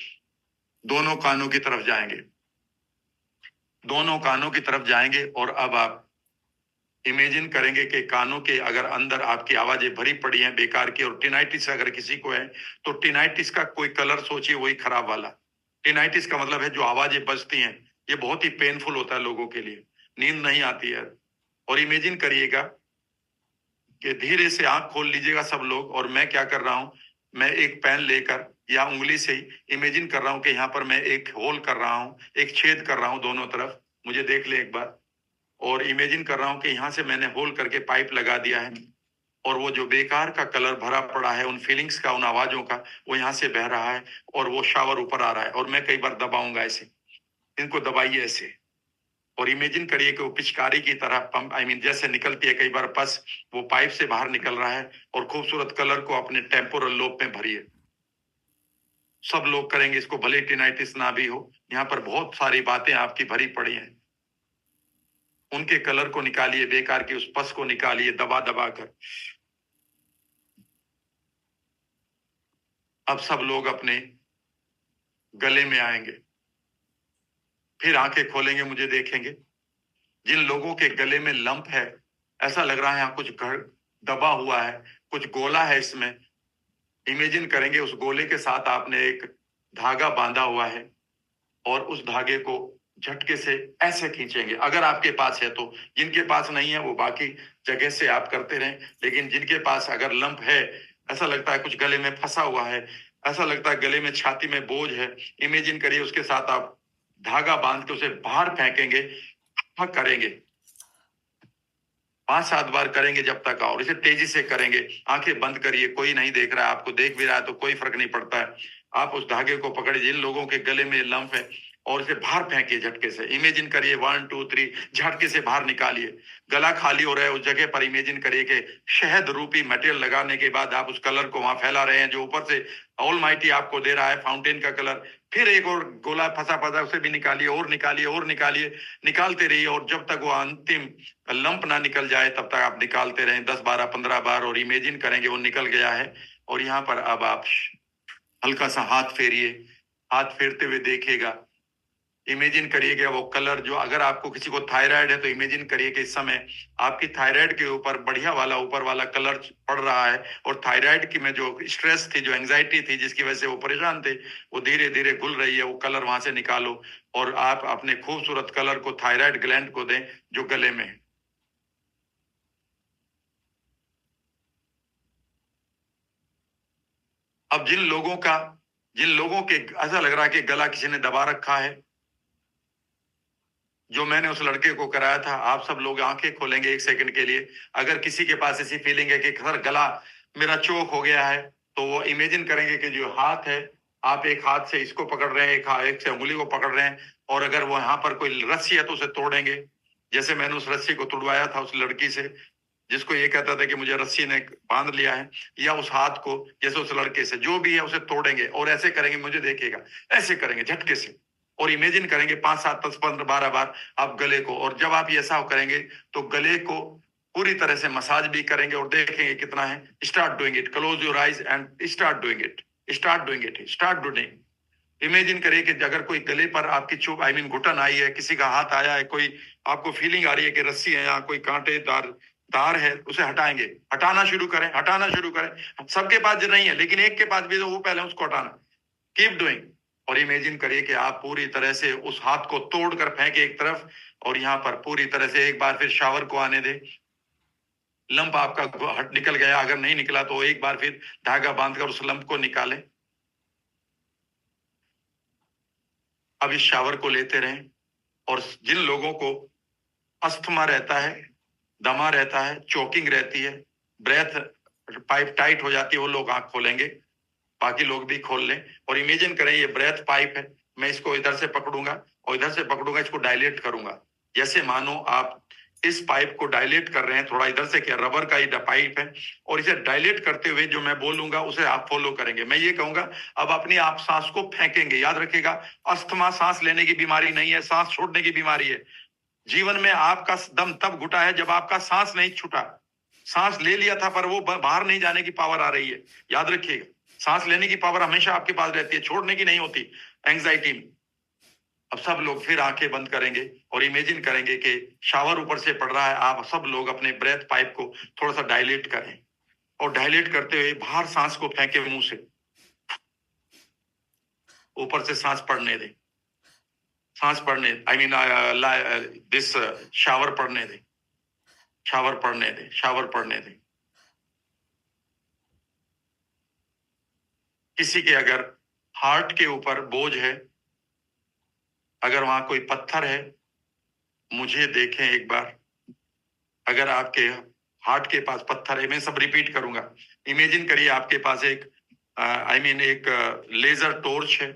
दोनों कानों की तरफ जाएंगे, दोनों कानों की तरफ जाएंगे, और अब आप इमेजिन करेंगे कि कानों के अगर अंदर आपकी आवाजें भरी पड़ी हैं बेकार की, और टिनाइटिस अगर किसी को है तो टिनाइटिस का कोई कलर सोचिए वही खराब वाला। टिनाइटिस का मतलब है जो आवाजें बजती हैं, ये बहुत ही पेनफुल होता है लोगों के लिए, नींद नहीं आती है। और इमेजिन करिएगा कि धीरे से आंख खोल लीजिएगा सब लोग, और मैं क्या कर रहा हूं, मैं एक पेन लेकर या उंगली से ही इमेजिन कर रहा हूं कि यहाँ पर मैं एक होल कर रहा हूं, एक छेद कर रहा हूं दोनों तरफ, मुझे देख ले एक बार। और इमेजिन कर रहा हूं कि यहाँ से मैंने होल करके पाइप लगा दिया है, और वो जो बेकार का कलर भरा पड़ा है उन फीलिंग्स का, उन आवाजों का, वो यहाँ से बह रहा है, और वो शावर ऊपर आ रहा है, और मैं कई बार दबाऊंगा ऐसे, इनको दबाइए ऐसे, और इमेजिन करिए कि वो पिचकारी की तरह पंप, आई मीन जैसे निकलती है कई बार पस, वो पाइप से बाहर निकल रहा है, और खूबसूरत कलर को अपने टेम्पोरल लोब में भरिए। सब लोग करेंगे इसको, भले टिनाइटिस ना भी हो, यहाँ पर बहुत सारी बातें आपकी भरी पड़ी हैं, उनके कलर को निकालिए, बेकार की उस पस को निकालिए दबा दबा कर। अब सब लोग अपने गले में आएंगे, फिर आंखें खोलेंगे, मुझे देखेंगे। जिन लोगों के गले में लंप है, ऐसा लग रहा है यहाँ कुछ घर दबा हुआ है, कुछ गोला है इसमें, इमेजिन करेंगे उस गोले के साथ आपने एक धागा बांधा हुआ है, और उस धागे को झटके से ऐसे खींचेंगे अगर आपके पास है तो। जिनके पास नहीं है वो बाकी जगह से आप करते रहें, लेकिन जिनके पास अगर लंप है, ऐसा लगता है कुछ गले में फंसा हुआ है, ऐसा लगता है गले में छाती में बोझ है, इमेजिन करिए उसके साथ आप धागा बांध के उसे बाहर फेंकेंगे, करेंगे 5-7 बार करेंगे जब तक, और इसे तेजी से करेंगे। आंखें बंद करिए, कोई नहीं देख रहा है आपको, देख भी रहा है तो कोई फर्क नहीं पड़ता है। आप उस धागे को पकड़िए, जिन लोगों के गले में लंप है, और इसे बाहर फेंकिए झटके से। इमेजिन करिए 1 2 3 झटके से बाहर निकालिए। गला खाली हो रहा है उस जगह पर, इमेजिन करिए कि शहद रूपी मटेरियल लगाने के बाद आप उस कलर को वहां फैला रहे हैं जो ऊपर से ऑलमाइटी आपको दे रहा है, फाउंटेन का कलर। फिर एक और गोला फंसा फंसा, उसे भी निकालिए, और निकालिए, और निकालिए, निकालते रहिए, और जब तक वो अंतिम लंप ना निकल जाए तब तक आप निकालते रहें 10 12 15 बार, और इमेजिन करेंगे वो निकल गया है। और यहाँ पर अब आप हल्का सा हाथ फेरिए, हाथ फेरते हुए देखिएगा, इमेजिन करिएगा वो कलर जो, अगर आपको किसी को थायराइड है तो इमेजिन करिए कि इस समय आपकी थायराइड के ऊपर बढ़िया वाला ऊपर वाला कलर पड़ रहा है, और थायराइड की में जो स्ट्रेस थी, जो एंजाइटी थी, जिसकी वजह से वो परेशान थे, वो धीरे धीरे घुल रही है। वो कलर वहां से निकालो, और आप अपने खूबसूरत कलर को थायराइड ग्लैंड को दें जो गले में है। अब जिन लोगों के ऐसा लग रहा है कि गला किसी ने दबा रखा है, जो मैंने उस लड़के को कराया था, आप सब लोग आंखें खोलेंगे 1 सेकंड के लिए। अगर किसी के पास ऐसी फीलिंग है कि सर गला मेरा चोक हो गया है, तो वो इमेजिन करेंगे कि जो हाथ है, आप एक हाथ से इसको पकड़ रहे हैं, एक से उंगली को पकड़ रहे हैं, और अगर वो यहाँ पर कोई रस्सी है तो उसे तोड़ेंगे, जैसे मैंने उस रस्सी को तुड़वाया था उस लड़की से, जिसको ये कहता था कि मुझे रस्सी ने बांध लिया है, या उस हाथ को जैसे उस लड़के से जो भी है उसे तोड़ेंगे, और ऐसे करेंगे, मुझे देखिएगा, ऐसे करेंगे झटके से, और इमेजिन करेंगे 5 7 10 15 12 बार आप गले को। और जब आप ऐसा करेंगे तो गले को पूरी तरह से मसाज भी करेंगे, और देखेंगे कितना है। Start doing it, close your eyes and start doing it, start doing it, start doing. Imagine करिए कि अगर कोई गले पर आपकी चुभ, आई मीन घुटन आई है, किसी का हाथ आया है, कोई आपको फीलिंग आ रही है कि रस्सी है या कोई कांटेदार तार है, उसे हटाएंगे, हटाना शुरू करें, हटाना शुरू करें। सबके पास नहीं है, लेकिन एक के पास भी तो वो पहले उसको हटाना। कीप डूइंग, और इमेजिन करिए कि आप पूरी तरह से उस हाथ को तोड़कर फेंके एक तरफ, और यहाँ पर पूरी तरह से एक बार फिर शावर को आने दे। लंप आपका हट निकल गया, अगर नहीं निकला तो एक बार फिर धागा बांधकर उस लंप को निकालें। अब इस शावर को लेते रहें, और जिन लोगों को अस्थमा रहता है, दमा रहता है, चोकिंग रहती है, ब्रेथ पाइप टाइट हो जाती है, वो लोग आंख खोलेंगे, बाकी लोग भी खोल लें। और इमेजिन करें ये ब्रेथ पाइप है, मैं इसको इधर से पकड़ूंगा और इधर से पकड़ूंगा, इसको डायलेट करूंगा। जैसे मानो आप इस पाइप को डायलेट कर रहे हैं, थोड़ा इधर से, क्या रबर का ही पाइप है, और इसे डायलेट करते हुए जो मैं बोलूंगा उसे आप फॉलो करेंगे। मैं ये कहूंगा, अब अपनी आप सांस को फेंकेंगे। याद रखिएगा, अस्थमा सांस लेने की बीमारी नहीं है, सांस छोड़ने की बीमारी है। जीवन में आपका दम तब घुटा है जब आपका सांस नहीं छूटा। सांस ले लिया था पर वो बाहर नहीं जाने की पावर आ रही है। याद रखिएगा, सांस लेने की पावर हमेशा आपके पास रहती है, छोड़ने की नहीं होती एंग्जाइटी में। अब सब लोग फिर आंखें बंद करेंगे और इमेजिन करेंगे कि शावर ऊपर से पड़ रहा है। आप सब लोग अपने ब्रेथ पाइप को थोड़ा सा डायलेट करें, और डायलेट करते हुए बाहर सांस को फेंके, मुंह से ऊपर से सांस पड़ने दें। सांस पड़ने, आई मीन दिस शावर पड़ने दें, शावर पड़ने दें, शावर पड़ने दें। किसी के अगर हार्ट के ऊपर बोझ है, अगर वहां कोई पत्थर है, मुझे देखें एक बार। अगर आपके हार्ट के पास पत्थर है, मैं सब रिपीट करूंगा। इमेजिन करिए आपके पास एक एक लेजर टॉर्च है।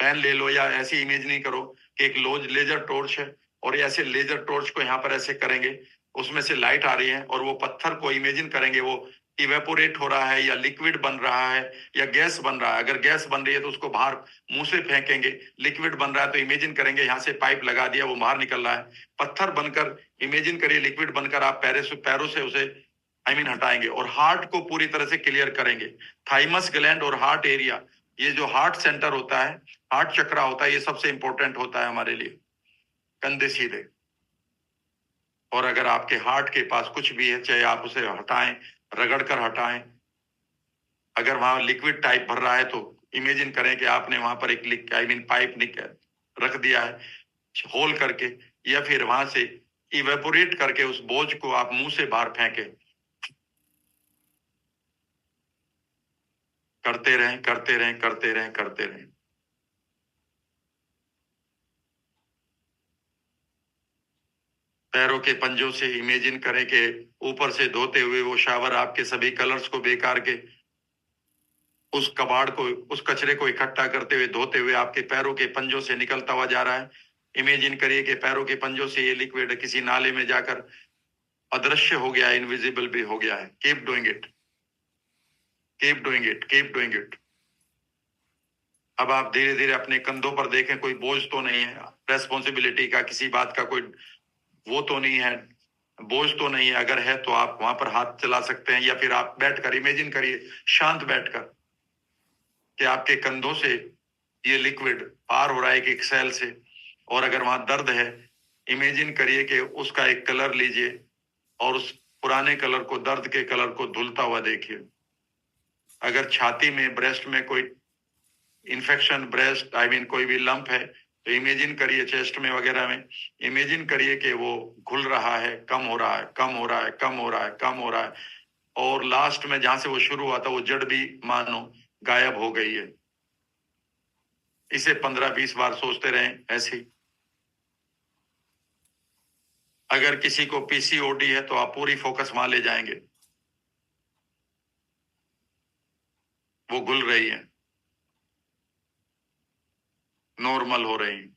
पेन ले लो, या ऐसी इमेजिनिंग करो कि एक लेजर टॉर्च है, और ऐसे लेजर टॉर्च को यहाँ पर ऐसे करेंगे, उसमें से लाइट आ रही है, और वो पत्थर को इमेजिन करेंगे वो इवेपोरेट हो रहा है, या लिक्विड बन रहा है, या गैस बन रहा है। अगर गैस बन रही है तो उसको बाहर मुंह से फेंकेंगे। लिक्विड बन रहा है तो इमेजिन करेंगे यहाँ से पाइप लगा दिया, वो बाहर निकल रहा है। पत्थर बनकर इमेजिन करिए, लिक्विड बनकर आप पैरों से उसे हटाएंगे, और हार्ट को पूरी तरह से क्लियर करेंगे। थाइमस ग्लैंड और हार्ट एरिया, ये जो हार्ट सेंटर होता है, हार्ट चक्रा होता है, ये सबसे इंपॉर्टेंट होता है हमारे लिए। कंधे सीधे। और अगर आपके हार्ट के पास कुछ भी है, चाहे आप उसे हटाएं, रगड़ कर हटाएं। अगर वहां लिक्विड टाइप भर रहा है तो इमेजिन करें कि आपने वहां पर एक पाइप रख दिया है होल करके, या फिर वहां से इवेपोरेट करके उस बोझ को आप मुंह से बाहर फेंके। करते रहें, करते रहें, करते रहें, करते रहें। पैरों के पंजों से इमेजिन करें कि ऊपर से धोते हुए वो शावर आपके सभी कलर्स को बेकार के, उस कबाड़ को, उस कचरे को इकट्ठा करते हुए, धोते हुए आपके पैरों के पंजों से निकलता हुआ जा रहा है। इमेजिन करिए कि पैरों के पंजों से ये लिक्विड किसी नाले में जाकर अदृश्य हो गया है, इनविजिबल भी हो गया है। Keep doing it, keep doing it, keep doing it. अब आप धीरे धीरे अपने कंधों पर देखें, कोई बोझ तो नहीं है, रेस्पॉन्सिबिलिटी का, किसी बात का कोई वो तो नहीं है, बोझ तो नहीं है। अगर है तो आप वहां पर हाथ चला सकते हैं, या फिर आप बैठकर इमेजिन करिए, शांत बैठकर, कि आपके कंधों से ये लिक्विड पार हो रहा है एक सेल से। और अगर वहां दर्द है, इमेजिन करिए कि उसका एक कलर लीजिए, और उस पुराने कलर को, दर्द के कलर को धुलता हुआ देखिए। अगर छाती में, ब्रेस्ट में कोई इन्फेक्शन, ब्रेस्ट कोई भी लंप है, तो इमेजिन करिए, चेस्ट में वगैरह में, इमेजिन करिए कि वो घुल रहा है, कम हो रहा है, कम हो रहा है, कम हो रहा है, कम हो रहा है, और लास्ट में जहां से वो शुरू हुआ था वो जड़ भी मानो गायब हो गई है। इसे 15-20 बार सोचते रहें ऐसे ही। अगर किसी को पीसीओडी है तो आप पूरी फोकस वहां ले जाएंगे, वो घुल रही है, नॉर्मल हो रही है।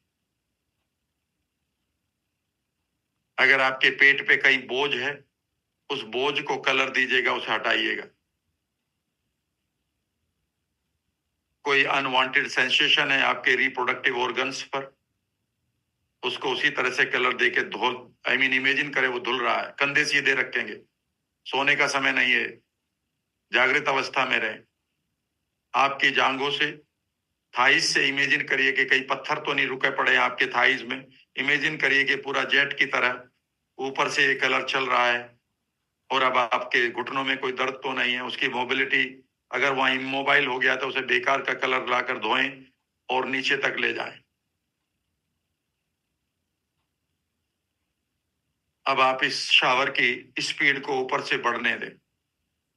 अगर आपके पेट पे कहीं बोझ है, उस बोझ को कलर दीजिएगा, उसे हटाइएगा। कोई अनवांटेड सेंसेशन है आपके रिप्रोडक्टिव ऑर्गन्स पर, उसको उसी तरह से कलर देके धो, इमेजिन करें वो धुल रहा है। कंधे सीधे रखेंगे, सोने का समय नहीं है, जागृत अवस्था में रहे। आपकी जांघों से, थाइस से इमेजिन करिए कि कई पत्थर तो नहीं रुके पड़े आपके थाइस में। इमेजिन करिए कि पूरा जेट की तरह ऊपर से ये कलर चल रहा है, और अब आपके घुटनों में कोई दर्द तो नहीं है। उसकी मोबिलिटी, अगर वहां इमोबाइल हो गया तो उसे बेकार का कलर लाकर धोएं, और नीचे तक ले जाएं। अब आप इस शावर की स्पीड को ऊपर से बढ़ने दें।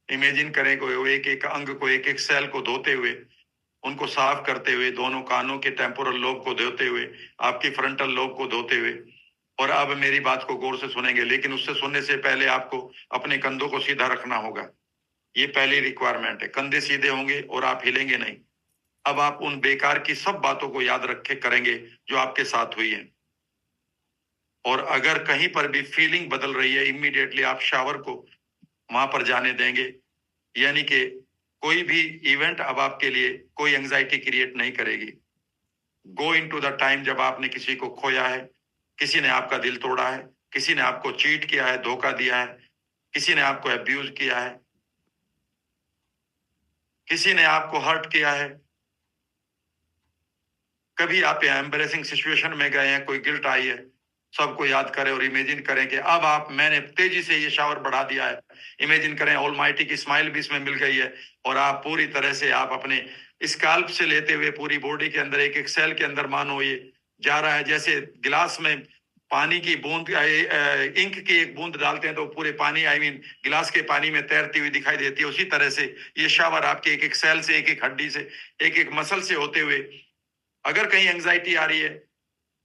इमेजिन करें कोई एक एक अंग को, एक एक सेल को धोते हुए, उनको साफ करते हुए, दोनों कानों के टेम्पोरल लोब को धोते हुए, आपकी फ्रंटल लोब को धोते हुए। और अब मेरी बात को गौर से सुनेंगे, लेकिन उससे सुनने से पहले आपको अपने कंधों को सीधा रखना होगा। ये पहली रिक्वायरमेंट है। कंधे सीधे होंगे और आप हिलेंगे नहीं। अब आप उन बेकार की सब बातों को याद रखे करेंगे जो आपके साथ हुई है। और अगर कहीं पर भी फीलिंग बदल रही है, इमीडिएटली आप शावर को वहां पर जाने देंगे। यानी कि कोई भी इवेंट अब आपके लिए कोई एंजाइटी क्रिएट नहीं करेगी। गो इन टू द टाइम जब आपने किसी को खोया है, किसी ने आपका दिल तोड़ा है, किसी ने आपको चीट किया है, धोखा दिया है, किसी ने आपको अब्यूज किया है, किसी ने आपको हर्ट किया है, कभी आप एम्बेरेसिंग सिचुएशन में गए हैं, कोई गिल्ट आई है, सबको याद करें और इमेजिन करें कि अब आप, मैंने तेजी से ये शावर बढ़ा दिया है। इमेजिन करें ऑलमाइटी की स्माइल भी इसमें मिल गई है और आप पूरी तरह से आप अपने स्काल्प से लेते हुए पूरी बॉडी के अंदर, एक एक सेल के अंदर मानो ये जा रहा है। जैसे गिलास में पानी की बूंद, इंक की एक बूंद डालते हैं तो पूरे पानी, आई मीन गिलास के पानी में तैरती हुई दिखाई देती है, उसी तरह से ये शावर आपके एक एक सेल से, एक एक हड्डी से, एक एक मसल से होते हुए, अगर कहीं एंजाइटी आ रही है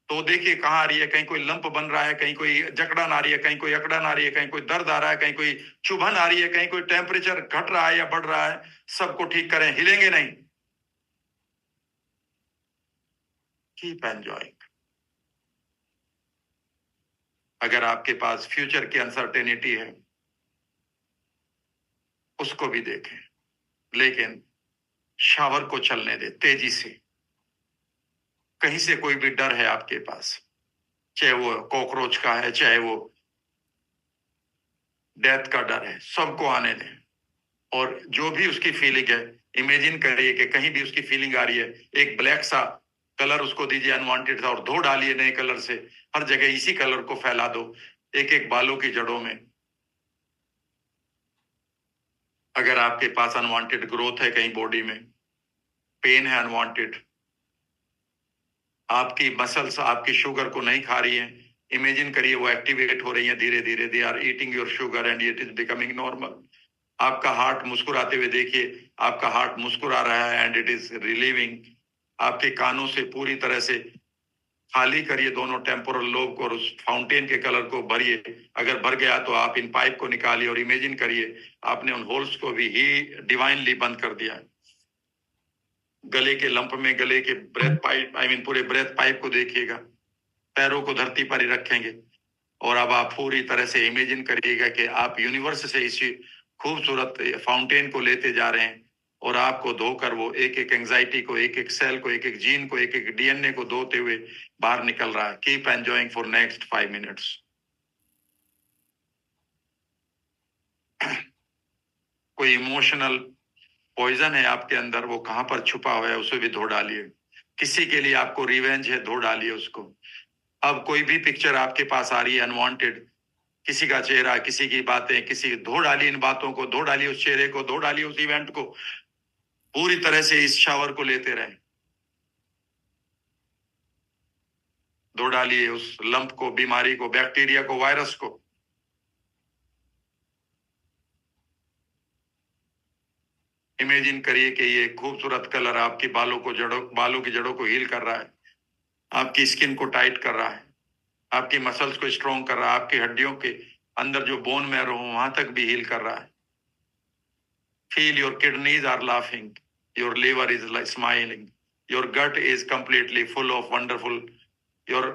तो देखिए कहाँ आ रही है। कहीं कोई लंप बन रहा है, कहीं कोई जकड़न आ रही है, कहीं कोई अकड़न आ रही है, कहीं कोई दर्द आ रहा है, कहीं कोई चुभन आ रही है, कहीं कोई टेम्परेचर घट रहा है या बढ़ रहा है, सबको ठीक करें। हिलेंगे नहीं। Keep enjoying. अगर आपके पास फ्यूचर की अनसर्टेनिटी है, उसको भी देखें, लेकिन शावर को चलने दे तेजी से। कहीं से कोई भी डर है आपके पास, चाहे वो कॉकरोच का है, चाहे वो डेथ का डर है, सबको आने दें। और जो भी उसकी फीलिंग है, इमेजिन करिए कि कहीं भी उसकी फीलिंग आ रही है, एक ब्लैक सा कलर उसको दीजिए, अनवांटेड सा, और धो डालिए नए कलर से। हर जगह इसी कलर को फैला दो, एक एक बालों की जड़ों में। अगर आपके पास अनवांटेड ग्रोथ है कहीं बॉडी में, पेन है अनवांटेड, आपकी मसल्स आपकी शुगर को नहीं खा रही है, इमेजिन करिए वो एक्टिवेट हो रही है धीरे धीरे। They are eating your sugar and it is becoming normal. आपका हार्ट मुस्कुराते हुए देखिए, आपका हार्ट मुस्कुरा रहा है एंड इट इज रिलीविंग। आपके कानों से पूरी तरह से खाली करिए दोनों टेम्पोरल लोब को और उस फाउंटेन के कलर को भरिए। अगर भर गया तो आप इन पाइप को निकालिए और इमेजिन करिए आपने उन होल्स को भी ही डिवाइनली बंद कर दिया है। गले के लंप में, गले के ब्रेथ पाइप, आई मीन पूरे ब्रेथ पाइप को देखिएगा। पैरों को धरती पर ही रखेंगे और अब आप पूरी तरह से इमेजिन करिएगा कि आप यूनिवर्स से इसी खूबसूरत फाउंटेन को लेते जा रहे हैं और आपको धोकर वो एक एक एंजाइटी को, एक एक सेल को, एक एक जीन को, एक एक डीएनए को धोते हुए बाहर निकल रहा है। Keep enjoying for next 5 minutes. कोई इमोशनल पॉइजन है आपके अंदर, वो कहां पर छुपा हुआ है, उसे भी धो डालिए। किसी के लिए आपको रिवेंज है, धो डालिए उसको। अब कोई भी पिक्चर आपके पास आ रही है अनवांटेड, किसी का चेहरा, किसी की बातें, किसी, धो डालिए इन बातों को, धो डालिए उस चेहरे को, धो डालिए उस इवेंट को। पूरी तरह से इस शावर को लेते रहें। धो डालिए उस लंप को, बीमारी को, बैक्टीरिया को, वायरस को। इमेजिन करिए कि ये खूबसूरत कलर आपकी बालों की जड़ों को हील कर रहा है, आपकी स्किन को टाइट कर रहा है, आपकी मसल्स को स्ट्रॉन्ग कर रहा है, आपकी हड्डियों के अंदर जो बोन मैरो हो वहां तक भी हील कर रहा है। Feel your kidneys are laughing, your liver is smiling, your gut is completely full of wonderful, your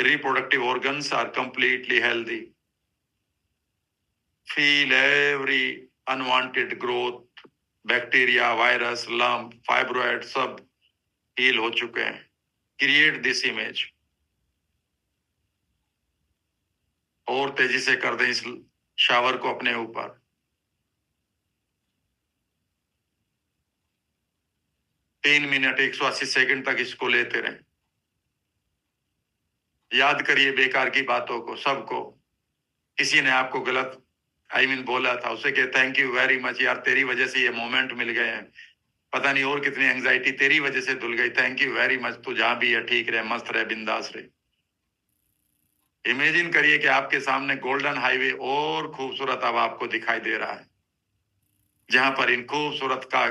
reproductive organs are completely healthy. Feel every unwanted growth, bacteria, virus, lump, fibroid सब हील हो चुके हैं। Create this image. और तेजी से कर दें इस शावर को अपने ऊपर। तीन मिनट 180 सेकंड तक इसको लेते रहें। याद करिए बेकार की बातों को, सबको। किसी ने आपको गलत बोला था, उसे कहे थैंक यू वेरी मच यार, तेरी वजह से ये मोमेंट मिल गए हैं। पता नहीं और कितनी एंजाइटी तेरी वजह से धुल गई। Thank you very much. तू जहां भी है ठीक रहे, मस्त रहे, बिंदास रहे। इमेजिन करिए कि आपके सामने गोल्डन हाईवे और खूबसूरत अब आपको दिखाई दे रहा है, जहां पर इन खूबसूरत का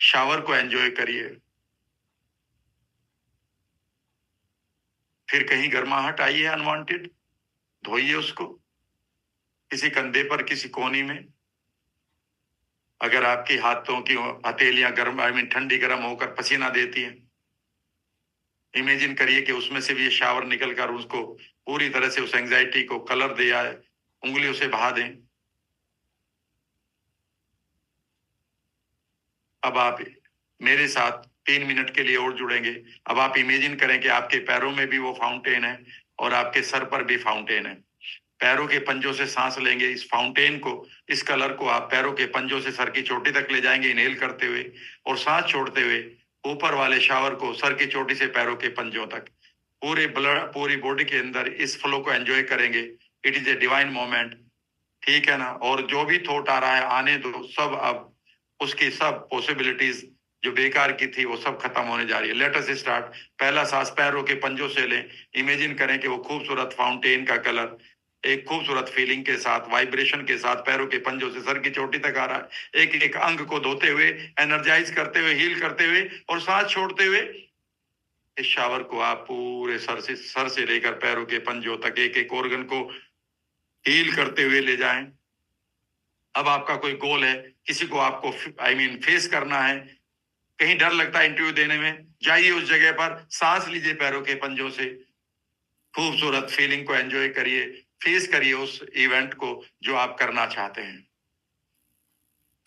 शावर को एंजॉय करिए। फिर कहीं गर्माहट आई है अनवांटेड, धोइए उसको किसी कंधे पर, किसी कोनी में। अगर आपकी हाथों की हथेलियां गर्म, आई मीन ठंडी गर्म होकर पसीना देती हैं, इमेजिन करिए कि उसमें से भी ये शावर निकलकर उसको पूरी तरह से उस एंजाइटी को कलर दिया है, उंगलियों से बहा दें। अब आप मेरे साथ 3 मिनट के लिए और जुड़ेंगे। अब आप इमेजिन करें कि आपके पैरों में भी वो फाउंटेन है और आपके सर पर भी फाउंटेन है। पैरों के पंजों से सांस लेंगे, इस फाउंटेन को, इस कलर को आप पैरों के पंजों से सर की चोटी तक ले जाएंगे इनहेल करते हुए, और सांस छोड़ते हुए ऊपर वाले शावर को सर की चोटी से पैरों के पंजों तक पूरे ब्लड, पूरी बॉडी के अंदर इस फ्लो को एंजॉय करेंगे। It is a divine moment, ठीक है ना। और जो भी थॉट आ रहा है आने दो, सब अब उसकी सब पॉसिबिलिटीज जो बेकार की थी वो सब खत्म होने जा रही है। Let us start. पहला सांस पैरों के पंजों से लें। इमेजिन करें कि वो खूबसूरत फाउंटेन का कलर एक खूबसूरत फीलिंग के साथ, वाइब्रेशन के साथ पैरों के पंजों से सर की चोटी तक आ रहा है, एक एक अंग को धोते हुए, एनर्जाइज करते हुए, हील करते हुए और सांस छोड़ते हुए। इस शावर को आप पूरे सर से लेकर पैरों के पंजों तक एक एक ऑर्गन को हील करते हुए ले जाएं। अब आपका कोई गोल है, किसी को आपको फेस करना है, कहीं डर लगता है इंटरव्यू देने में, जाइए उस जगह पर, सांस लीजिए पैरों के पंजों से, खूबसूरत फीलिंग को एंजॉय करिए, फेस करिए उस इवेंट को जो आप करना चाहते हैं।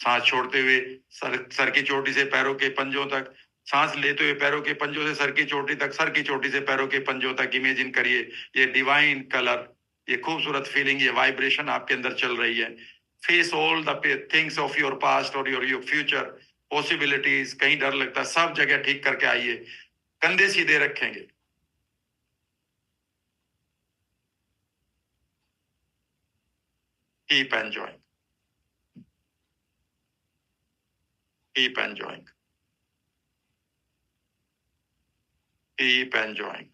सांस छोड़ते हुए सर की चोटी से पैरों के पंजों तक, सांस लेते हुए पैरों के पंजों से सर की चोटी तक, सर की चोटी से पैरों के पंजों तक। इमेजिन करिए ये डिवाइन कलर, ये खूबसूरत फीलिंग, ये वाइब्रेशन आपके अंदर चल रही है। Face all the things of your past और योर फ्यूचर पॉसिबिलिटीज। कहीं डर लगता है, सब जगह ठीक करके आइए। कंधे सीधे रखेंगे, keep enjoying, keep enjoying, keep enjoying.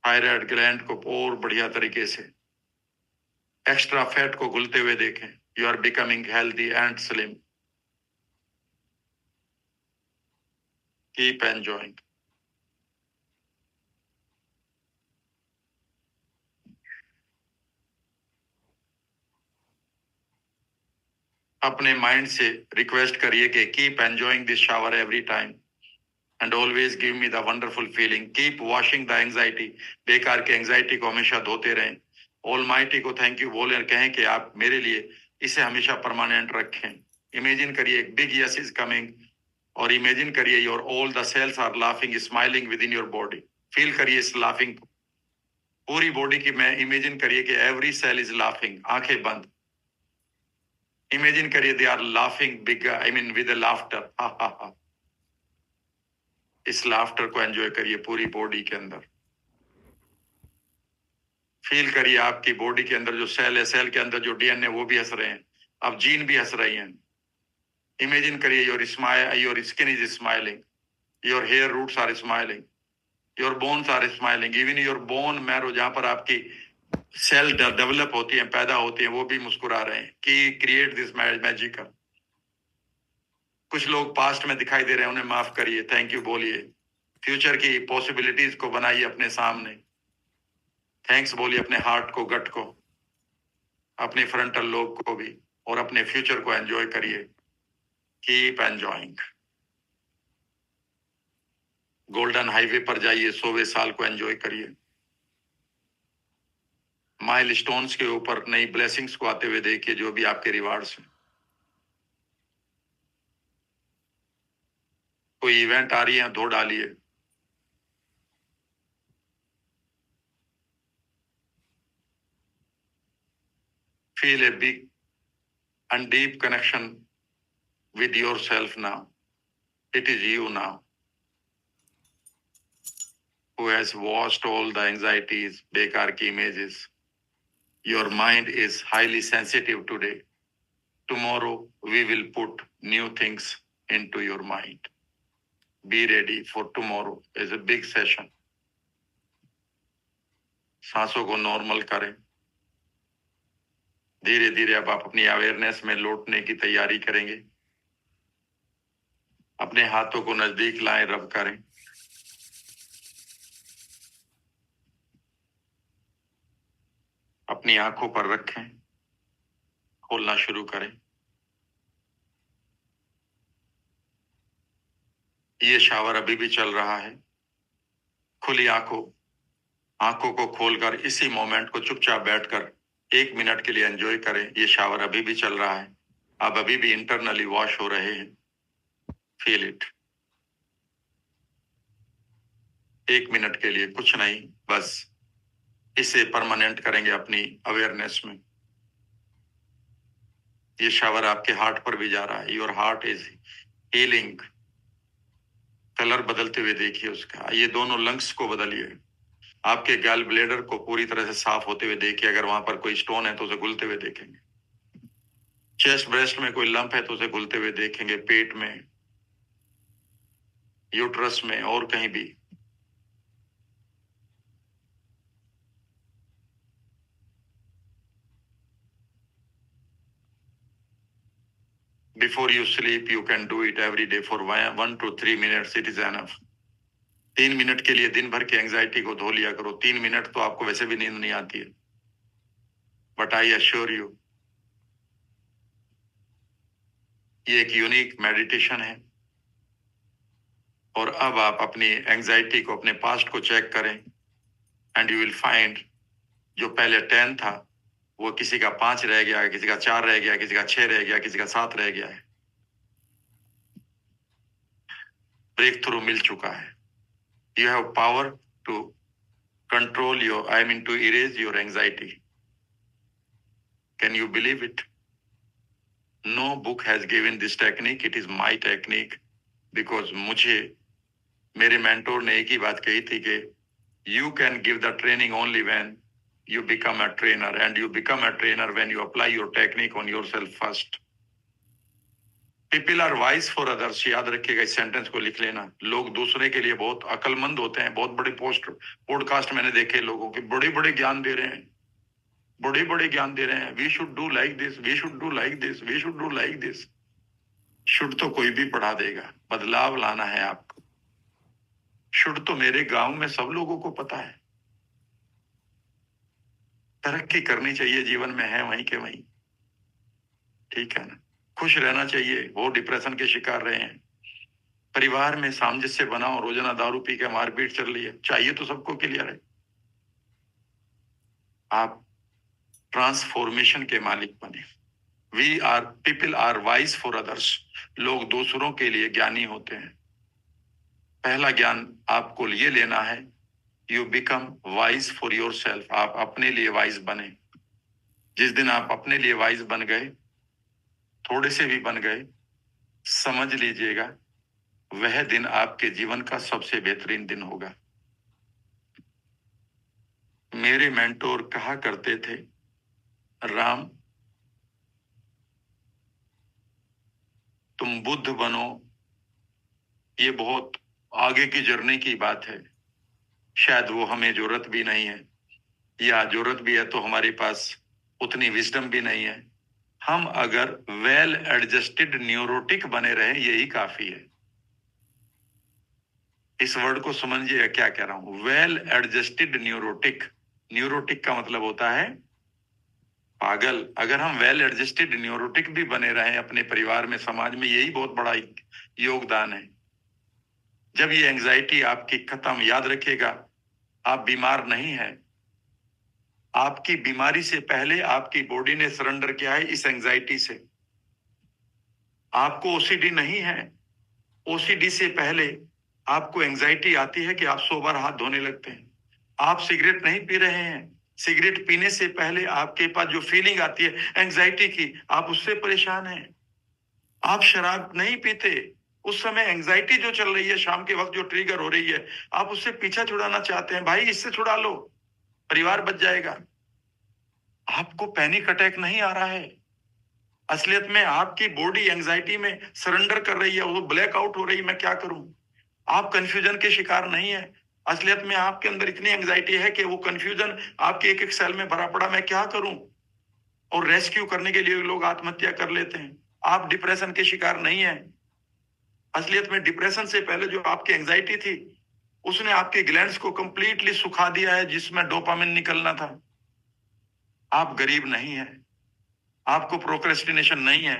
Thyroid gland को और बढ़िया तरीके से, एक्स्ट्रा फैट को घुलते हुए देखें। You are becoming healthy and slim. Keep enjoying. अपने माइंड से रिक्वेस्ट करिए कि keep enjoying this shower every time and always give me the wonderful feeling. Keep washing the anxiety. बेकार के एंजाइटी को हमेशा धोते रहें। ऑलमाइटी को थैंक यू बोले और कहें कि आप मेरे लिए इसे हमेशा परमानेंट रखें। इमेजिन करिए बिग यस इज कमिंग, और इमेजिन करिए your all the cells are laughing, smiling within your body. Feel करिए इस लाफिंग को पूरी बॉडी की में। इमेजिन करिए कि एवरी सेल इज लाफिंग। आंखें बंद, इमेजिन करिए they are laughing big, with laughter. हा हा हा। इस लाफ्टर को एंजॉय करिए पूरी बॉडी के अंदर। फील करिए आपकी बॉडी के अंदर जो सेल है, सेल के अंदर जो डीएनए, वो भी हंस रहे हैं। अब जीन भी हंस रही हैं। इमेजिन करिए your smile, your skin is smiling, your hair roots are smiling, your bones are smiling, even your bone marrow, जहां पर आपकी सेल डेवलप होती हैं, पैदा होती हैं, वो भी मुस्कुरा रहे हैं कि क्रिएट दिस मैजिकल। कुछ लोग पास्ट में दिखाई दे रहे हैं, उन्हें माफ करिए, थैंक यू बोलिए। फ्यूचर की पॉसिबिलिटीज को बनाइए अपने सामने। थैंक्स बोलिए अपने हार्ट को, गट को, अपने फ्रंटल लोब को भी, और अपने फ्यूचर को एंजॉय करिए। Keep enjoying. गोल्डन हाईवे पर जाइए, 100वें साल को एंजॉय करिए। माइल स्टोन्स के ऊपर नई ब्लेसिंग्स को आते हुए देखिए, जो भी आपके रिवार्ड्स हैं। कोई इवेंट आ रही है, धो डालिए। Feel a big and deep connection with yourself now. It is you now who has washed all the anxieties, bekar ki images. Your mind is highly sensitive today. Tomorrow we will put new things into your mind. Be ready for tomorrow is a big session. सांसों को नॉर्मल करें. धीरे धीरे अब आप अपनी अवेयरनेस में लौटने की तैयारी करेंगे. अपने हाथों को नजदीक लाएं, रब करें. अपनी आंखों पर रखें, खोलना शुरू करें. ये शावर अभी भी चल रहा है. खुली आंखों को खोलकर इसी मोमेंट को चुपचाप बैठकर 1 मिनट के लिए एंजॉय करें. ये शावर अभी भी चल रहा है. आप अभी भी इंटरनली वॉश हो रहे हैं. Feel it. 1 मिनट के लिए कुछ नहीं, बस इसे परमानेंट करेंगे अपनी अवेयरनेस में. ये शावर आपके हार्ट पर भी जा रहा है. Your heart is healing. Colour बदलते हुए देखिए उसका. ये दोनों लंग्स को बदलिए. आपके गैल ब्लेडर को पूरी तरह से साफ होते हुए देखिए. अगर वहां पर कोई स्टोन है तो उसे घुलते हुए देखेंगे. चेस्ट ब्रेस्ट में कोई लंप है तो उसे घुलते हुए देखेंगे. पेट में, यूट्रस में और कहीं भी. Before you sleep, you can do it every day for 1 to 3 minutes. It is enough. 3 minute के लिए दिन भर की एंजाइटी को धो लिया करो. 3 मिनट तो आपको वैसे भी नींद नहीं आती है. बट आई अश्योर यू, ये एक यूनिक मेडिटेशन है. और अब आप अपनी एंजाइटी को, अपने पास्ट को चेक करें. एंड यू विल फाइंड जो पहले 10 था वो किसी का 5 रह गया, किसी का 4 रह गया, किसी का 6 रह गया, किसी का 7 रह गया है. ब्रेक थ्रू मिल चुका है. You have power to control to erase your anxiety. Can you believe it? No book has given this technique. It is my technique because मेरे मेंटोर ने एक ही बात कही थी कि you can give the training only when you become a trainer, and you become a trainer when you apply your technique on yourself first. People are wise for others. याद रखिएगा, इस सेंटेंस को लिख लेना. लोग दूसरे के लिए बहुत अक्लमंद होते हैं. बहुत बड़े पॉडकास्ट मैंने देखे लोगों के, बड़े बड़े ज्ञान दे रहे हैं. बड़े बड़े ज्ञान दे रहे हैं. We should do like this, we should do like this, we should do like this. Should तो कोई भी पढ़ा देगा. बदलाव लाना है आपको. शुड तो मेरे गांव में सब लोगों को पता है. तरक्की करनी चाहिए जीवन में, है वहीं के वहीं. ठीक है ना. खुश रहना चाहिए. वो डिप्रेशन के शिकार रहे हैं. परिवार में सामंजस्य बनाओ. रोजाना दारू पी के मारपीट चल रही है. चाहिए तो सबको क्लियर है. आप ट्रांसफॉर्मेशन के मालिक बने. People are wise for others. लोग दूसरों के लिए ज्ञानी होते हैं. पहला ज्ञान आपको ये लेना है, you become wise for your self. आप अपने लिए वाइज बने. जिस दिन आप अपने लिए वाइज बन गए, थोड़े से भी बन गए, समझ लीजिएगा वह दिन आपके जीवन का सबसे बेहतरीन दिन होगा. मेरे मेंटोर कहा करते थे, राम तुम बुद्ध बनो, ये बहुत आगे की जर्नी की बात है. शायद वो हमें जरूरत भी नहीं है, या जरूरत भी है तो हमारे पास उतनी विजडम भी नहीं है. हम अगर वेल एडजस्टेड न्यूरोटिक बने रहे, यही काफी है. इस वर्ड को समझिए क्या कह रहा हूं. Well adjusted neurotic. न्यूरोटिक का मतलब होता है पागल. अगर हम वेल एडजस्टेड न्यूरोटिक भी बने रहे अपने परिवार में, समाज में, यही बहुत बड़ा योगदान है. जब ये एंजाइटी आपकी खत्म, याद रखिएगा आप बीमार नहीं है. आपकी बीमारी से पहले आपकी बॉडी ने सरेंडर किया है इस एंजाइटी से. आपको ओसीडी नहीं है. ओसीडी से पहले आपको एंजाइटी आती है कि आप 100 बार हाथ धोने लगते हैं. आप सिगरेट नहीं पी रहे हैं. सिगरेट पीने से पहले आपके पास जो फीलिंग आती है एंजाइटी की, आप उससे परेशान हैं. आप शराब नहीं पीते, उस समय एंजाइटी जो चल रही है शाम के वक्त, जो ट्रिगर हो रही है, आप उससे पीछा छुड़ाना चाहते हैं. भाई इससे छुड़ा लो, परिवार बच जाएगा. आपको पैनिक अटैक नहीं आ रहा है। असलियत में आपकी बॉडी एंजाइटी में सरेंडर कर रही है, वो ब्लैकआउट हो रही है, मैं क्या करूं। आप कंफ्यूजन के शिकार नहीं है। असलियत में आपके अंदर इतनी एंजाइटी है कि वो कंफ्यूजन आपके एक एक सेल में भरा पड़ा, मैं क्या करूं। और रेस्क्यू करने के लिए लोग आत्महत्या कर लेते हैं। आप डिप्रेशन के शिकार नहीं है। असलियत में डिप्रेशन से पहले जो आपकी एंजाइटी थी, उसने आपके ग्लैंड्स को कंप्लीटली सुखा दिया है, जिसमें डोपामिन निकलना था। आप गरीब नहीं है, आपको प्रोक्रेस्टिनेशन नहीं है।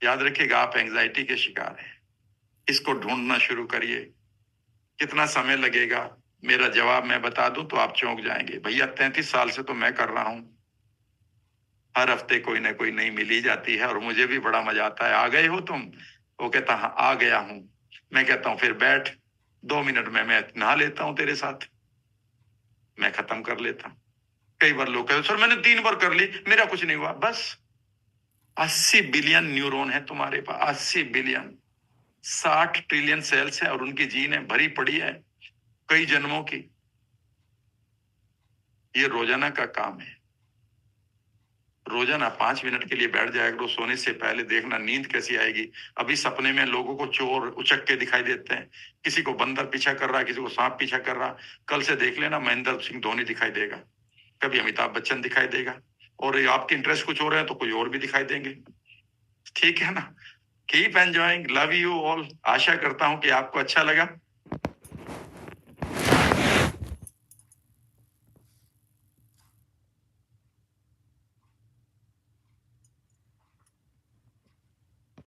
याद रखिएगा, आप एंजाइटी के शिकार हैं। इसको ढूंढना शुरू करिए। कितना समय लगेगा, मेरा जवाब मैं बता दूं तो आप चौंक जाएंगे। भैया 33 साल से तो मैं कर रहा हूं। हर हफ्ते कोई ना कोई नई मिल ही जाती है और मुझे भी बड़ा मजा आता है। आ गए हो तुम? वो कहता हाँ आ गया हूं। मैं कहता हूं फिर बैठ, 2 मिनट में मैं नहा लेता हूं तेरे साथ, मैं खत्म कर लेता हूं। कई बार लोग कहते सर मैंने 3 बार कर ली, मेरा कुछ नहीं हुआ। बस 80 बिलियन न्यूरॉन है तुम्हारे पास, 80 बिलियन। 60 ट्रिलियन सेल्स है और उनकी जीन है भरी पड़ी है कई जन्मों की। ये रोजाना का काम है। रोजाना 5 मिनट के लिए बैठ जाया करो सोने से पहले, देखना नींद कैसी आएगी। अभी सपने में लोगों को चोर उचक के दिखाई देते हैं, किसी को बंदर पीछा कर रहा है, किसी को सांप पीछा कर रहा। कल से देख लेना महेंद्र सिंह धोनी दिखाई देगा, कभी अमिताभ बच्चन दिखाई देगा, और ये आपके इंटरेस्ट कुछ हो रहे हैं तो कोई और भी दिखाई देंगे। ठीक है ना। Keep enjoying, love you all. आशा करता हूं कि आपको अच्छा लगा।